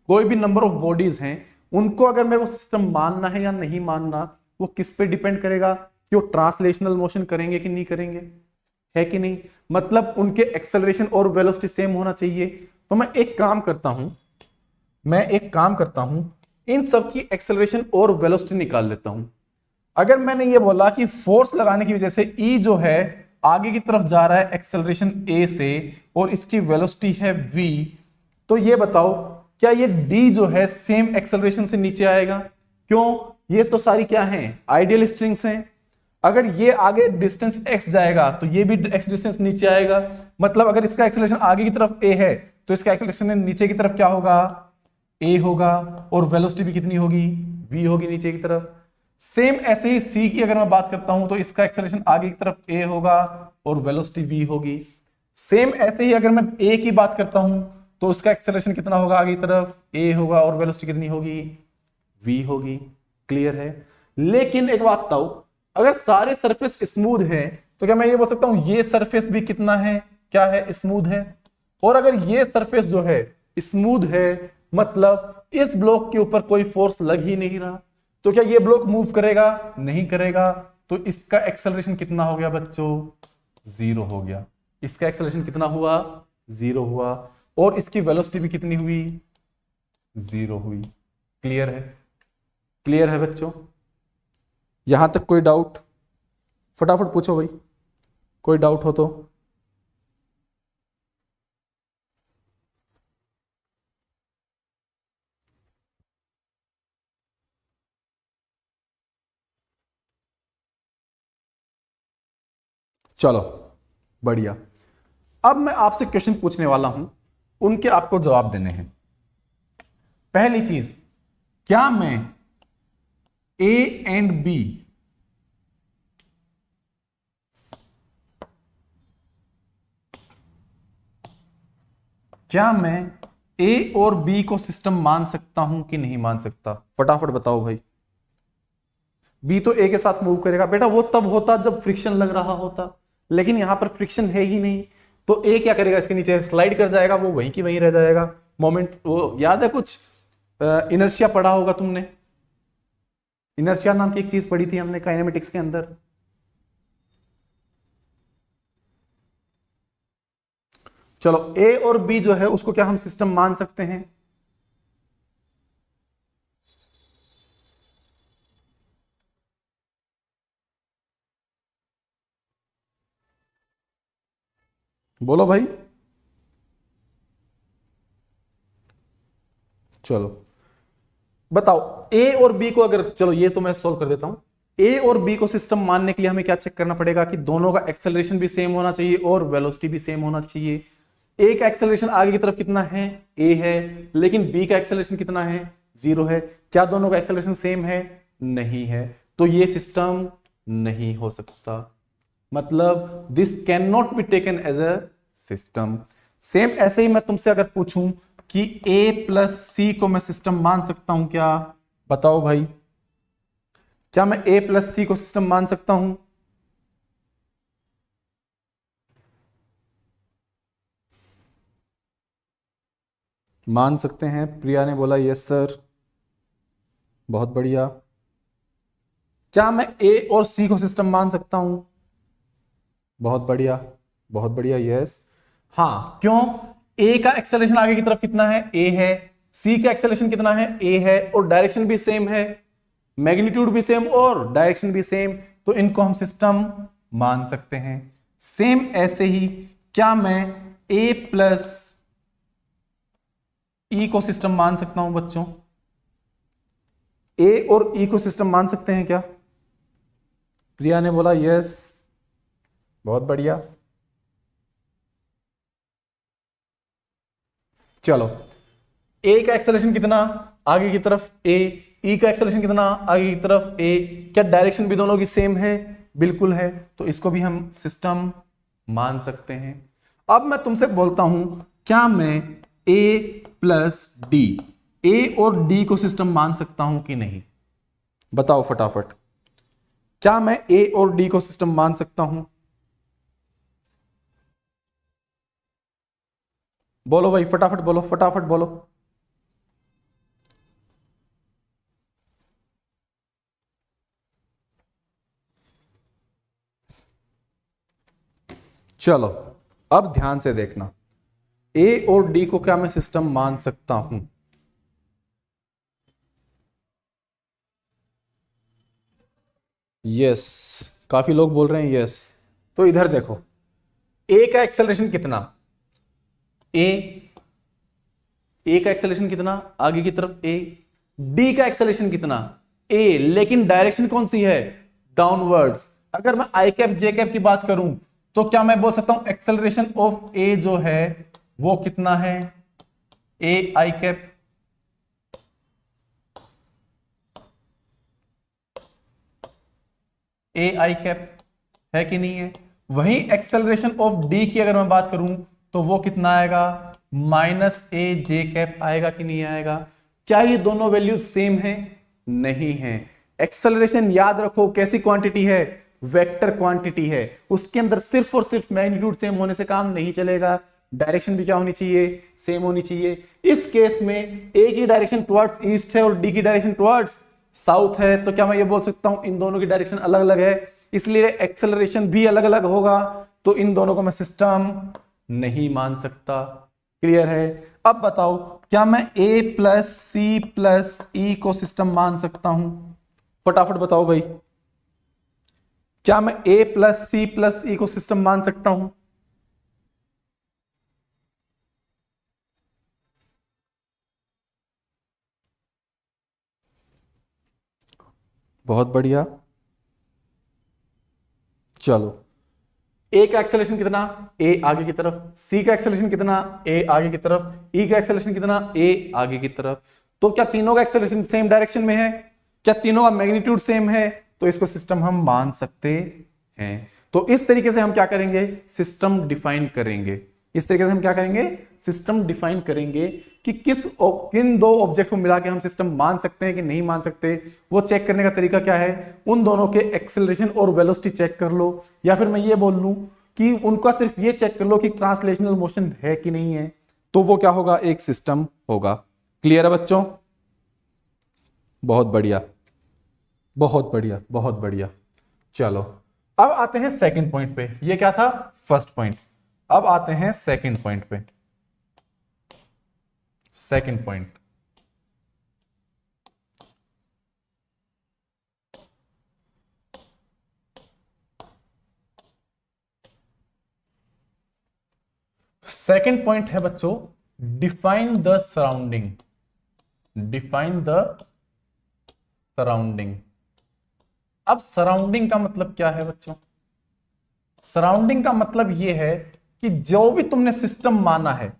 कोई भी नंबर ऑफ बॉडीज हैं, उनको अगर मेरे को सिस्टम मानना है या नहीं मानना, वो किस पे डिपेंड करेगा कि वो ट्रांसलेशनल मोशन करेंगे कि नहीं करेंगे, है कि नहीं? मतलब उनके एक्सेलरेशन और वेलोसिटी सेम होना चाहिए। तो मैं एक काम करता हूं, इन सब की एक्सेलरेशन और वेलोसिटी निकाल लेता हूं। अगर मैंने ये बोला कि फोर्स लगाने की वजह से ई जो है आगे की तरफ जा रहा है एक्सेलरेशन ए से, और इसकी वेलोसिटी है वी, तो ये बताओ क्या ये डी जो है सेम एक्सेलरेशन से नीचे आएगा? क्यों? ये तो सारी क्या हैं, आइडियल स्ट्रिंग्स हैं। अगर ये आगे डिस्टेंस x जाएगा तो ये भी x डिस्टेंस नीचे आएगा। मतलब अगर इसका एक्सेलरेशन आगे की तरफ a है तो इसका एक्सेलरेशन नीचे की तरफ क्या होगा, a होगा, और वेलोसिटी भी कितनी होगी, v होगी नीचे की तरफ। सेम ऐसे ही c की अगर मैं बात करता हूं तो इसका एक्सेलरेशन आगे की तरफ a होगा और वेलोसिटी v होगी। सेम ऐसे ही अगर मैं a की बात करता हूं तो उसका एक्सेलरेशन कितना होगा, आगे की तरफ a होगा, और वेलोसिटी कितनी होगी, v होगी। क्लियर है? लेकिन एक बात बताओ, अगर सारे सरफेस स्मूथ है तो क्या मैं ये बोल सकता हूं ये सरफेस भी कितना है, क्या है, स्मूथ है? और अगर ये सरफेस जो है स्मूथ है, मतलब इस ब्लॉक के ऊपर कोई फोर्स लग ही नहीं रहा, तो क्या ये ब्लॉक मूव करेगा, नहीं करेगा। तो इसका एक्सेलरेशन कितना हो गया बच्चों, 0 हो गया। इसका एक्सेलरेशन कितना हुआ, 0 हुआ, और इसकी वेलोसिटी भी कितनी हुई, 0 हुई। क्लियर है? क्लियर है बच्चों? यहां तक कोई डाउट? फटाफट पूछो भाई, कोई डाउट हो तो। चलो बढ़िया। अब मैं आपसे क्वेश्चन पूछने वाला हूं, उनके आपको जवाब देने हैं। पहली चीज, क्या मैं ए एंड बी क्या मैं ए और बी को सिस्टम मान सकता हूं कि नहीं मान सकता? फटाफट बताओ भाई। बी तो ए के साथ मूव करेगा बेटा, वो तब होता जब फ्रिक्शन लग रहा होता, लेकिन यहां पर फ्रिक्शन है ही नहीं, तो ए क्या करेगा, इसके नीचे स्लाइड कर जाएगा, वो वहीं की वहीं रह जाएगा। मोमेंट, वो याद है कुछ इनर्शिया पढ़ा होगा तुमने, इनर्शिया नाम की एक चीज पढ़ी थी हमने काइनेमेटिक्स के अंदर। चलो ए और बी जो है उसको क्या हम सिस्टम मान सकते हैं? बोलो भाई। चलो बताओ, ए और बी को अगर, चलो ये तो मैं सोल्व कर देता हूं। ए और बी को सिस्टम मानने के लिए हमें क्या चेक करना पड़ेगा कि दोनों का एक्सेलरेशन भी सेम होना चाहिए और वेलोसिटी भी सेम होना चाहिए। ए का एक्सेलरेशन आगे की तरफ कितना है, ए है, लेकिन बी का एक्सेलरेशन कितना है, 0 है। क्या दोनों का एक्सेलरेशन सेम है? नहीं है। तो ये सिस्टम नहीं हो सकता। मतलब this can not be taken as a system. Same ऐसे ही मैं तुमसे अगर पूछूं कि a प्लस सी को मैं सिस्टम मान सकता हूं क्या? बताओ भाई, क्या मैं a प्लस सी को सिस्टम मान सकता हूं? मान सकते हैं, प्रिया ने बोला यस सर। बहुत बढ़िया। क्या मैं ए और सी को सिस्टम मान सकता हूं? बहुत बढ़िया, बहुत बढ़िया, यस। हाँ, क्यों? ए का एक्सेलरेशन आगे की तरफ कितना है? ए है। सी का एक्सेलरेशन कितना है? ए है। और डायरेक्शन भी सेम है, मैग्नीट्यूड भी सेम और डायरेक्शन भी सेम, तो इनको हम सिस्टम मान सकते हैं। सेम ऐसे ही क्या मैं ए प्लस ई को सिस्टम मान सकता हूं बच्चों? ए और ई को सिस्टम मान सकते हैं क्या? प्रिया ने बोला यस, बहुत बढ़िया। चलो, ए का एक्सेलरेशन कितना आगे की तरफ? ए। ई का एक्सेलरेशन कितना आगे की तरफ? ए। क्या डायरेक्शन भी दोनों की सेम है? बिल्कुल है, तो इसको भी हम सिस्टम मान सकते हैं। अब मैं तुमसे बोलता हूं, क्या मैं ए प्लस डी, ए और डी को सिस्टम मान सकता हूं कि नहीं? बताओ फटाफट, क्या मैं ए और डी को सिस्टम मान सकता हूं? बोलो भाई, फटाफट बोलो, फटाफट बोलो। चलो, अब ध्यान से देखना, ए और डी को क्या मैं सिस्टम मान सकता हूं? यस, काफी लोग बोल रहे हैं यस। तो इधर देखो, ए का एक्सेलरेशन कितना? ए का एक्सेलरेशन कितना आगे की तरफ? ए। डी का एक्सेलरेशन कितना? ए, लेकिन डायरेक्शन कौन सी है? डाउनवर्ड्स। अगर मैं आई कैप जे कैप की बात करूं, तो क्या मैं बोल सकता हूं एक्सेलरेशन ऑफ ए जो है वो कितना है? ए आई कैप। ए आई कैप है कि नहीं है? वही एक्सेलरेशन ऑफ डी की अगर मैं बात करूं, तो वो कितना आएगा? माइनस ए जे कैप आएगा कि नहीं आएगा? क्या ये दोनों वैल्यूज सेम है? नहीं है। एक्सेलरेशन याद रखो कैसी क्वांटिटी है? वेक्टर क्वांटिटी है। उसके अंदर सिर्फ और सिर्फ मैग्नीट्यूड सेम होने से काम नहीं चलेगा, डायरेक्शन भी क्या होनी चाहिए? सेम होनी चाहिए। इस केस में ए की डायरेक्शन टुवर्ड्स ईस्ट है और डी की डायरेक्शन टुवर्ड्स साउथ है, तो क्या मैं ये बोल सकता हूं इन दोनों की डायरेक्शन अलग अलग है, इसलिए एक्सेलरेशन भी अलग अलग होगा, तो इन दोनों को मैं सिस्टम नहीं मान सकता। क्लियर है? अब बताओ, क्या मैं ए प्लस सी प्लस ई को सिस्टम मान सकता हूं? फटाफट बताओ भाई, क्या मैं ए प्लस सी प्लस ई को सिस्टम मान सकता हूं? बहुत बढ़िया। चलो, ए का एक्सेलरेशन कितना? ए आगे की तरफ। सी का एक्सेलरेशन कितना? ए आगे की तरफ। ई का एक्सेलरेशन कितना? ए आगे की तरफ। तो क्या तीनों का एक्सेलरेशन सेम डायरेक्शन में है? क्या तीनों का मैग्नीट्यूड सेम है? तो इसको सिस्टम हम मान सकते हैं। तो इस तरीके से हम क्या करेंगे? सिस्टम डिफाइन करेंगे। इस तरीके से हम क्या करेंगे? सिस्टम डिफाइन करेंगे कि किन दो ऑब्जेक्ट को मिला के हम सिस्टम मान सकते हैं कि नहीं मान सकते। वो चेक करने का तरीका क्या है? उन दोनों के एक्सेलरेशन और वेलोसिटी चेक कर लो, या फिर मैं ये बोल लूं कि उनका सिर्फ ये चेक कर लो कि ट्रांसलेशनल मोशन है कि नहीं है, तो वो क्या होगा? एक सिस्टम होगा। क्लियर है बच्चों? बहुत बढ़िया, बहुत बढ़िया, बहुत बढ़िया। चलो, अब आते हैं सेकंड पॉइंट पे। ये क्या था? First point. अब आते हैं सेकंड पॉइंट पे। सेकंड पॉइंट, सेकंड पॉइंट है बच्चों, define the surrounding. Define the surrounding. अब सराउंडिंग का मतलब क्या है बच्चों? सराउंडिंग का मतलब यह है कि जो भी तुमने सिस्टम माना है,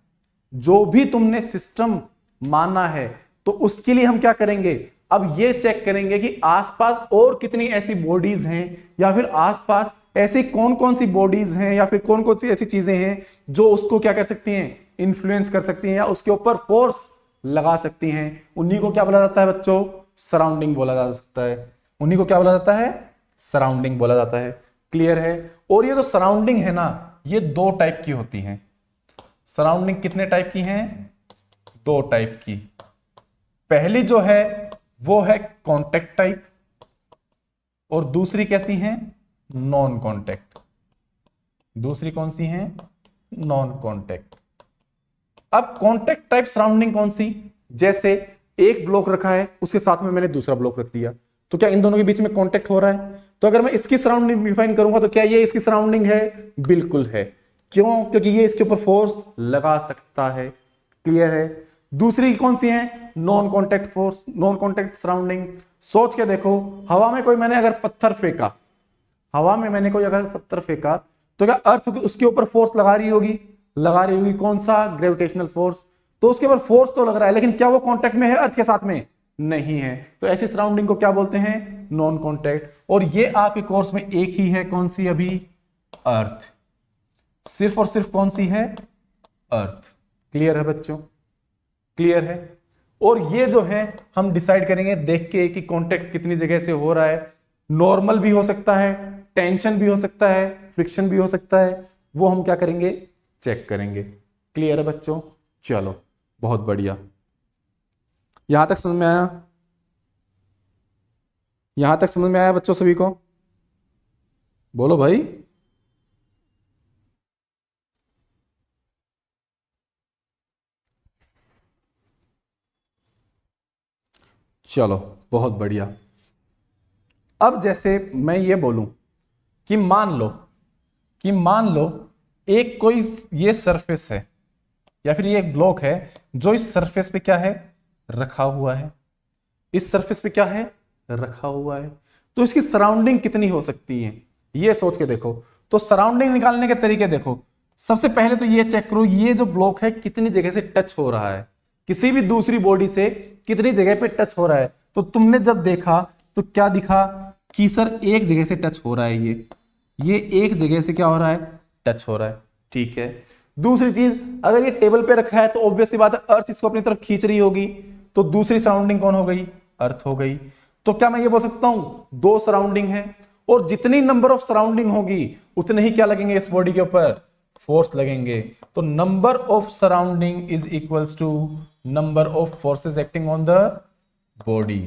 जो भी तुमने सिस्टम माना है, तो उसके लिए हम क्या करेंगे? अब ये चेक करेंगे कि आसपास और कितनी ऐसी बॉडीज हैं, या फिर आसपास ऐसी कौन कौन सी बॉडीज हैं, या फिर कौन कौन सी ऐसी चीजें हैं जो उसको क्या कर सकती हैं? इन्फ्लुएंस कर सकती हैं, या उसके ऊपर फोर्स लगा सकती हैं। उन्हीं को क्या बोला जाता है बच्चों? सराउंडिंग बोला जा सकता है। उन्हीं को क्या बोला जाता है? सराउंडिंग बोला जाता है। क्लियर है? और ये जो सराउंडिंग है ना, ये दो टाइप की होती हैं। सराउंडिंग कितने टाइप की हैं? दो टाइप की। पहली जो है वो है कॉन्टेक्ट टाइप और दूसरी कैसी है, नॉन कॉन्टेक्ट। दूसरी कौन सी है, नॉन कॉन्टेक्ट। अब कॉन्टेक्ट टाइप सराउंडिंग कौन सी, जैसे एक ब्लॉक रखा है उसके साथ में मैंने दूसरा ब्लॉक रख दिया, तो क्या इन दोनों के बीच में कांटेक्ट हो रहा है? तो अगर मैं इसकी सराउंडिंग डिफाइन करूंगा तो क्या ये इसकी सराउंडिंग है? बिल्कुल है। क्यों? क्योंकि ये इसके ऊपर फोर्स लगा सकता है। क्लियर है? दूसरी कौन सी है, non contact force, non contact surrounding. सोच के देखो, हवा में कोई मैंने अगर पत्थर फेंका, हवा में मैंने कोई अगर पत्थर फेंका तो क्या अर्थ उसके ऊपर फोर्स लगा रही होगी? लगा रही होगी। कौन सा? Gravitational force. तो उसके ऊपर फोर्स तो लग रहा है, लेकिन क्या वो कांटेक्ट में है अर्थ के साथ में? नहीं है। तो ऐसी सराउंडिंग को क्या बोलते हैं? Non contact. और ये आपके कोर्स में एक ही है, कौन सी अभी? अर्थ। सिर्फ और सिर्फ कौन सी है? अर्थ। क्लियर है बच्चों? क्लियर है? और ये जो है हम डिसाइड करेंगे देख के कि कांटेक्ट कितनी जगह से हो रहा है। नॉर्मल भी हो सकता है, टेंशन भी हो सकता है, फ्रिक्शन भी हो सकता है, वो हम क्या करेंगे? चेक करेंगे। क्लियर है बच्चों? चलो बहुत बढ़िया। यहां तक समझ में आया? यहां तक समझ में आया बच्चों सभी को? बोलो भाई। चलो बहुत बढ़िया। अब जैसे मैं ये बोलूं कि मान लो एक कोई ये सरफेस है या फिर ये एक ब्लॉक है जो इस सरफेस पे क्या है? रखा हुआ है। इस सरफेस पे क्या है? रखा हुआ है। तो इसकी सराउंडिंग कितनी हो सकती है, ये सोच के देखो। तो सराउंडिंग निकालने के तरीके देखो। सबसे पहले तो ये चेक करो, ये जो ब्लॉक है कितनी जगह से टच हो रहा है, किसी भी दूसरी बॉडी से कितनी जगह पे टच हो रहा है। तो तुमने जब देखा तो क्या दिखा कि सर एक जगह से टच हो रहा है, ये एक जगह से क्या हो रहा है? टच हो रहा है। ठीक है। दूसरी चीज, अगर ये टेबल पे रखा है तो ऑब्वियस सी बात है अर्थ इसको अपनी तरफ खींच रही होगी, तो दूसरी सराउंडिंग कौन हो गई? अर्थ हो गई। तो क्या मैं ये बोल सकता हूं दो सराउंडिंग है, और जितनी नंबर ऑफ सराउंडिंग होगी उतने ही क्या लगेंगे इस बॉडी के ऊपर? फोर्स लगेंगे। तो number of surrounding is equals to number of forces acting on the body.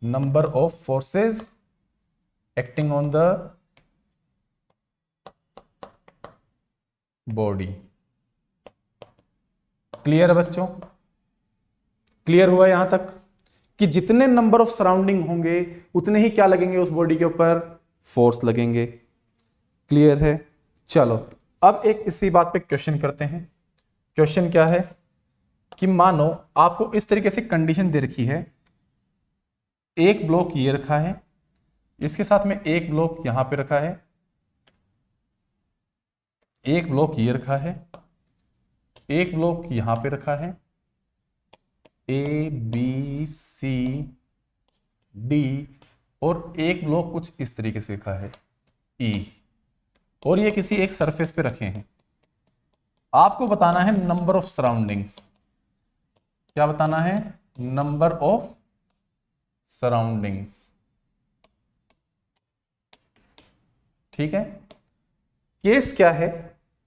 Number of forces acting on the body. Clear है बच्चों? क्लियर हुआ यहां तक कि जितने नंबर ऑफ सराउंडिंग होंगे उतने ही क्या लगेंगे उस बॉडी के ऊपर? फोर्स लगेंगे। क्लियर है? चलो अब एक इसी बात पे क्वेश्चन करते हैं। क्वेश्चन क्या है कि मानो आपको इस तरीके से कंडीशन दे रखी है, एक ब्लॉक ये रखा है, इसके साथ में एक ब्लॉक यहां पे रखा है, एक ब्लॉक ये रखा है, एक ब्लॉक यहां पे रखा है, ए बी सी डी, और एक ब्लॉक कुछ इस तरीके से रखा है ई, और ये किसी एक सरफेस पे रखे हैं। आपको बताना है नंबर ऑफ सराउंडिंग्स। क्या बताना है? Number of surroundings. ठीक है। केस क्या है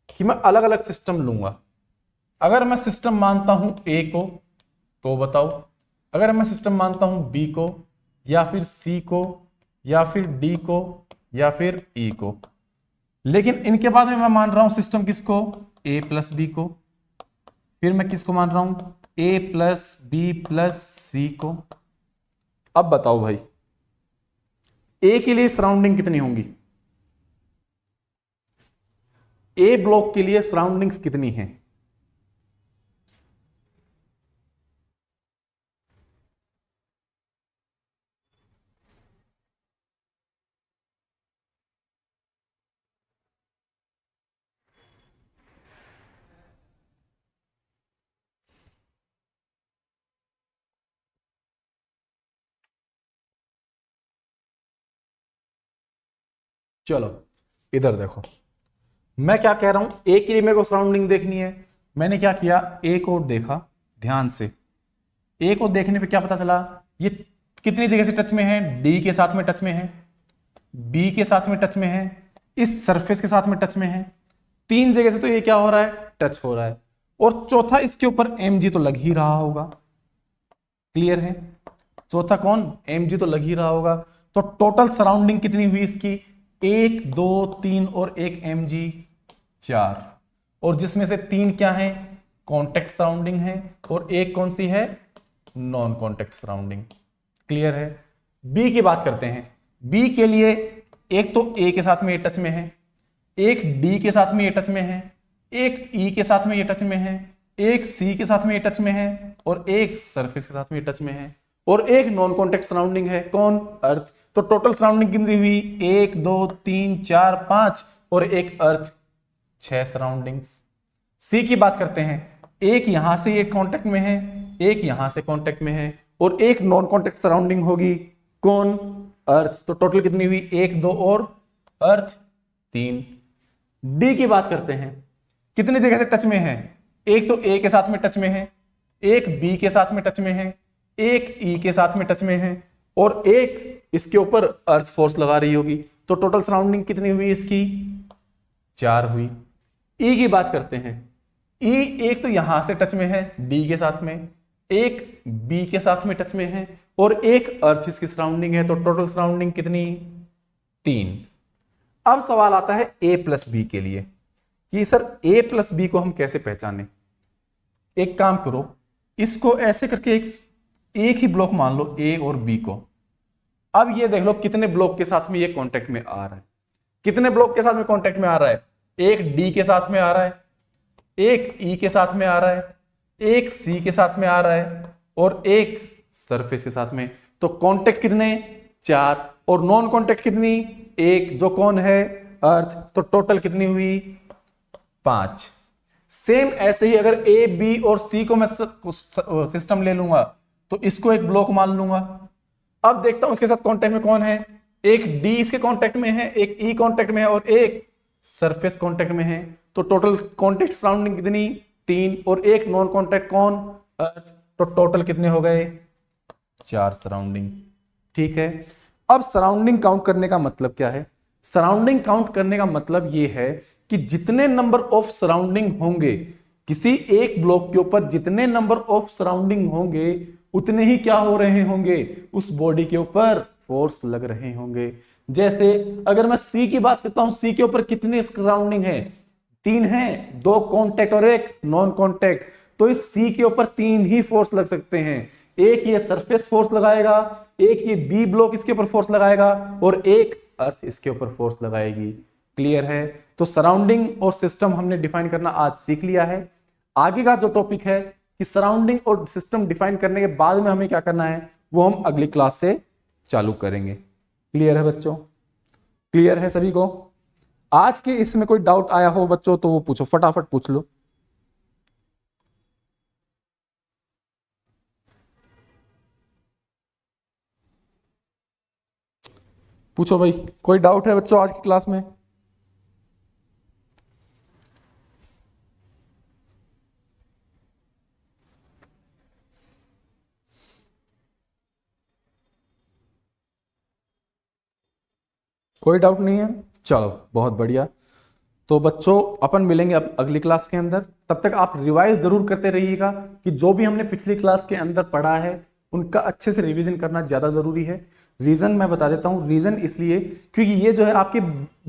कि मैं अलग अलग सिस्टम लूंगा। अगर मैं सिस्टम मानता हूं ए को तो बताओ, अगर मैं सिस्टम मानता हूं बी को, या फिर सी को, या फिर डी को, या फिर ई को, लेकिन इनके बाद में मैं मान रहा हूं सिस्टम किसको? ए प्लस बी को। फिर मैं किसको मान रहा हूं? ए प्लस बी प्लस सी को। अब बताओ भाई, ए के लिए सराउंडिंग कितनी होंगी? ए ब्लॉक के लिए सराउंडिंग्स कितनी हैं? चलो इधर देखो, मैं क्या कह रहा हूं, ए के लिए मेरे को सराउंडिंग देखनी है। मैंने क्या किया, ए को देखा ध्यान से। ए को देखने पे क्या पता चला, ये कितनी जगह से टच में है? डी के साथ में टच में है, बी के साथ में टच में है, इस सरफेस के साथ में टच में है। तीन जगह से तो ये क्या हो रहा है? टच हो रहा है। और चौथा इसके ऊपर एम जी तो लग ही रहा होगा। क्लियर है? चौथा कौन, mg तो लग ही रहा होगा। तो टोटल सराउंडिंग कितनी हुई इसकी, 1 2 3 और 1 mg 4, और जिसमें से 3 क्या है, कॉन्टेक्ट सराउंडिंग है, और एक कौन सी है, नॉन कॉन्टेक्ट सराउंडिंग। क्लियर है। बी की बात करते हैं। बी के लिए एक तो ए के साथ में ये टच में है, एक डी के साथ में ये टच में है, एक ई के साथ में ये टच में है, एक सी के साथ में ये टच में है, और एक सरफेस के साथ में ये टच में है, और एक नॉन कॉन्टेक्ट सराउंडिंग है, कौन, अर्थ। तो टोटल सराउंडिंग कितनी हुई, 1 2 3 4 5 और एक अर्थ, 6 सराउंडिंग्स। सी की बात करते हैं। एक यहां से ये कॉन्टेक्ट में है, एक यहां से कॉन्टेक्ट में है, और एक नॉन कॉन्टेक्ट सराउंडिंग होगी, कौन, अर्थ। तो टोटल कितनी हुई, 1 2 और अर्थ 3। डी की बात करते हैं। कितनी जगह से टच में है, एक तो ए के साथ में टच में है, एक बी के साथ में टच में है, एक ई के साथ में टच में है, और एक इसके ऊपर अर्थ फोर्स लगा रही होगी। तो टोटल सराउंडिंग कितनी हुई इसकी, 4 हुई। ई की बात करते हैं। ई एक तो यहां से टच में है डी के साथ में, एक बी के साथ में टच में है, और एक अर्थ इसकी सराउंडिंग है। तो टोटल सराउंडिंग कितनी, 3। अब सवाल आता है ए प्लस बी के लिए कि सर ए प्लस बी को हम कैसे पहचाने। एक काम करो, इसको ऐसे करके एक ही ब्लॉक मान लो ए और बी को। अब ये देख लो कितने ब्लॉक के साथ में ये कांटेक्ट में आ रहा है, कितने ब्लॉक के साथ में कांटेक्ट में आ रहा है, एक डी के साथ में आ रहा है, एक ई के साथ में आ रहा है, एक सी के साथ में आ रहा है, और एक सरफेस के साथ में। तो कांटेक्ट कितने, 4, और नॉन कांटेक्ट कितनी, 1, जो कौन है, अर्थ। तो टोटल कितनी हुई, 5। सेम ऐसे ही अगर ए बी और सी को मैं सिस्टम ले लूंगा तो इसको एक ब्लॉक मान लूंगा। अब देखता हूं इसके साथ कांटेक्ट में कौन है, एक डी इसके कांटेक्ट में है, एक ई कांटेक्ट में है, और एक सरफेस कांटेक्ट में है। तो टोटल कांटेक्ट सराउंडिंग कितनी, 3, और एक नॉन कांटेक्ट कौन, अर्थ। तो टोटल कितने हो गए, 4 सराउंडिंग। ठीक है। अब सराउंडिंग काउंट करने का मतलब क्या है, सराउंडिंग काउंट करने का मतलब यह है कि जितने नंबर ऑफ सराउंडिंग होंगे किसी एक ब्लॉक के ऊपर, जितने नंबर ऑफ सराउंडिंग होंगे उतने ही क्या हो रहे होंगे, उस बॉडी के ऊपर फोर्स लग रहे होंगे। जैसे अगर मैं सी की बात करता हूं, सी के ऊपर कितने सराउंडिंग है, 3 है, 2 कॉन्टेक्ट और 1 नॉन कॉन्टेक्ट। तो इस सी के ऊपर 3 ही फोर्स लग सकते हैं, एक ये सरफेस फोर्स लगाएगा, एक ये बी ब्लॉक इसके ऊपर फोर्स लगाएगा, और एक अर्थ इसके ऊपर फोर्स लगाएगी। क्लियर है। तो सराउंडिंग और सिस्टम हमने डिफाइन करना आज सीख लिया है। आगे का जो टॉपिक है कि सराउंडिंग और सिस्टम डिफाइन करने के बाद में हमें क्या करना है वो हम अगली क्लास से चालू करेंगे। क्लियर है बच्चों, क्लियर है सभी को। आज के इसमें कोई डाउट आया हो बच्चों तो वो पूछो, फटाफट पूछ लो। पूछो भाई, कोई डाउट है बच्चों आज की क्लास में? कोई डाउट नहीं है, चलो बहुत बढ़िया। तो बच्चों अपन मिलेंगे अब अगली क्लास के अंदर। तब तक आप रिवाइज जरूर करते रहिएगा कि जो भी हमने पिछली क्लास के अंदर पढ़ा है उनका अच्छे से रिवीजन करना ज्यादा जरूरी है। रीजन मैं बता देता हूं, रीजन इसलिए क्योंकि ये जो है आपके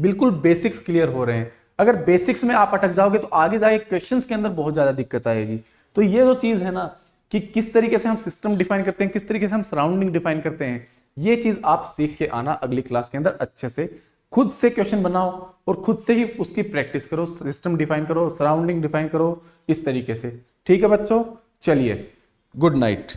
बिल्कुल बेसिक्स क्लियर हो रहे हैं। अगर बेसिक्स में आप अटक जाओगे तो आगे जाके क्वेश्चंस के अंदर बहुत ज्यादा दिक्कत आएगी। तो ये जो चीज है ना कि किस तरीके से हम सिस्टम डिफाइन करते हैं, किस तरीके से हम सराउंडिंग डिफाइन करते हैं, ये चीज आप सीख के आना अगली क्लास के अंदर। अच्छे से खुद से क्वेश्चन बनाओ और खुद से ही उसकी प्रैक्टिस करो, सिस्टम डिफाइन करो, सराउंडिंग डिफाइन करो, इस तरीके से। ठीक है बच्चों, चलिए गुड नाइट।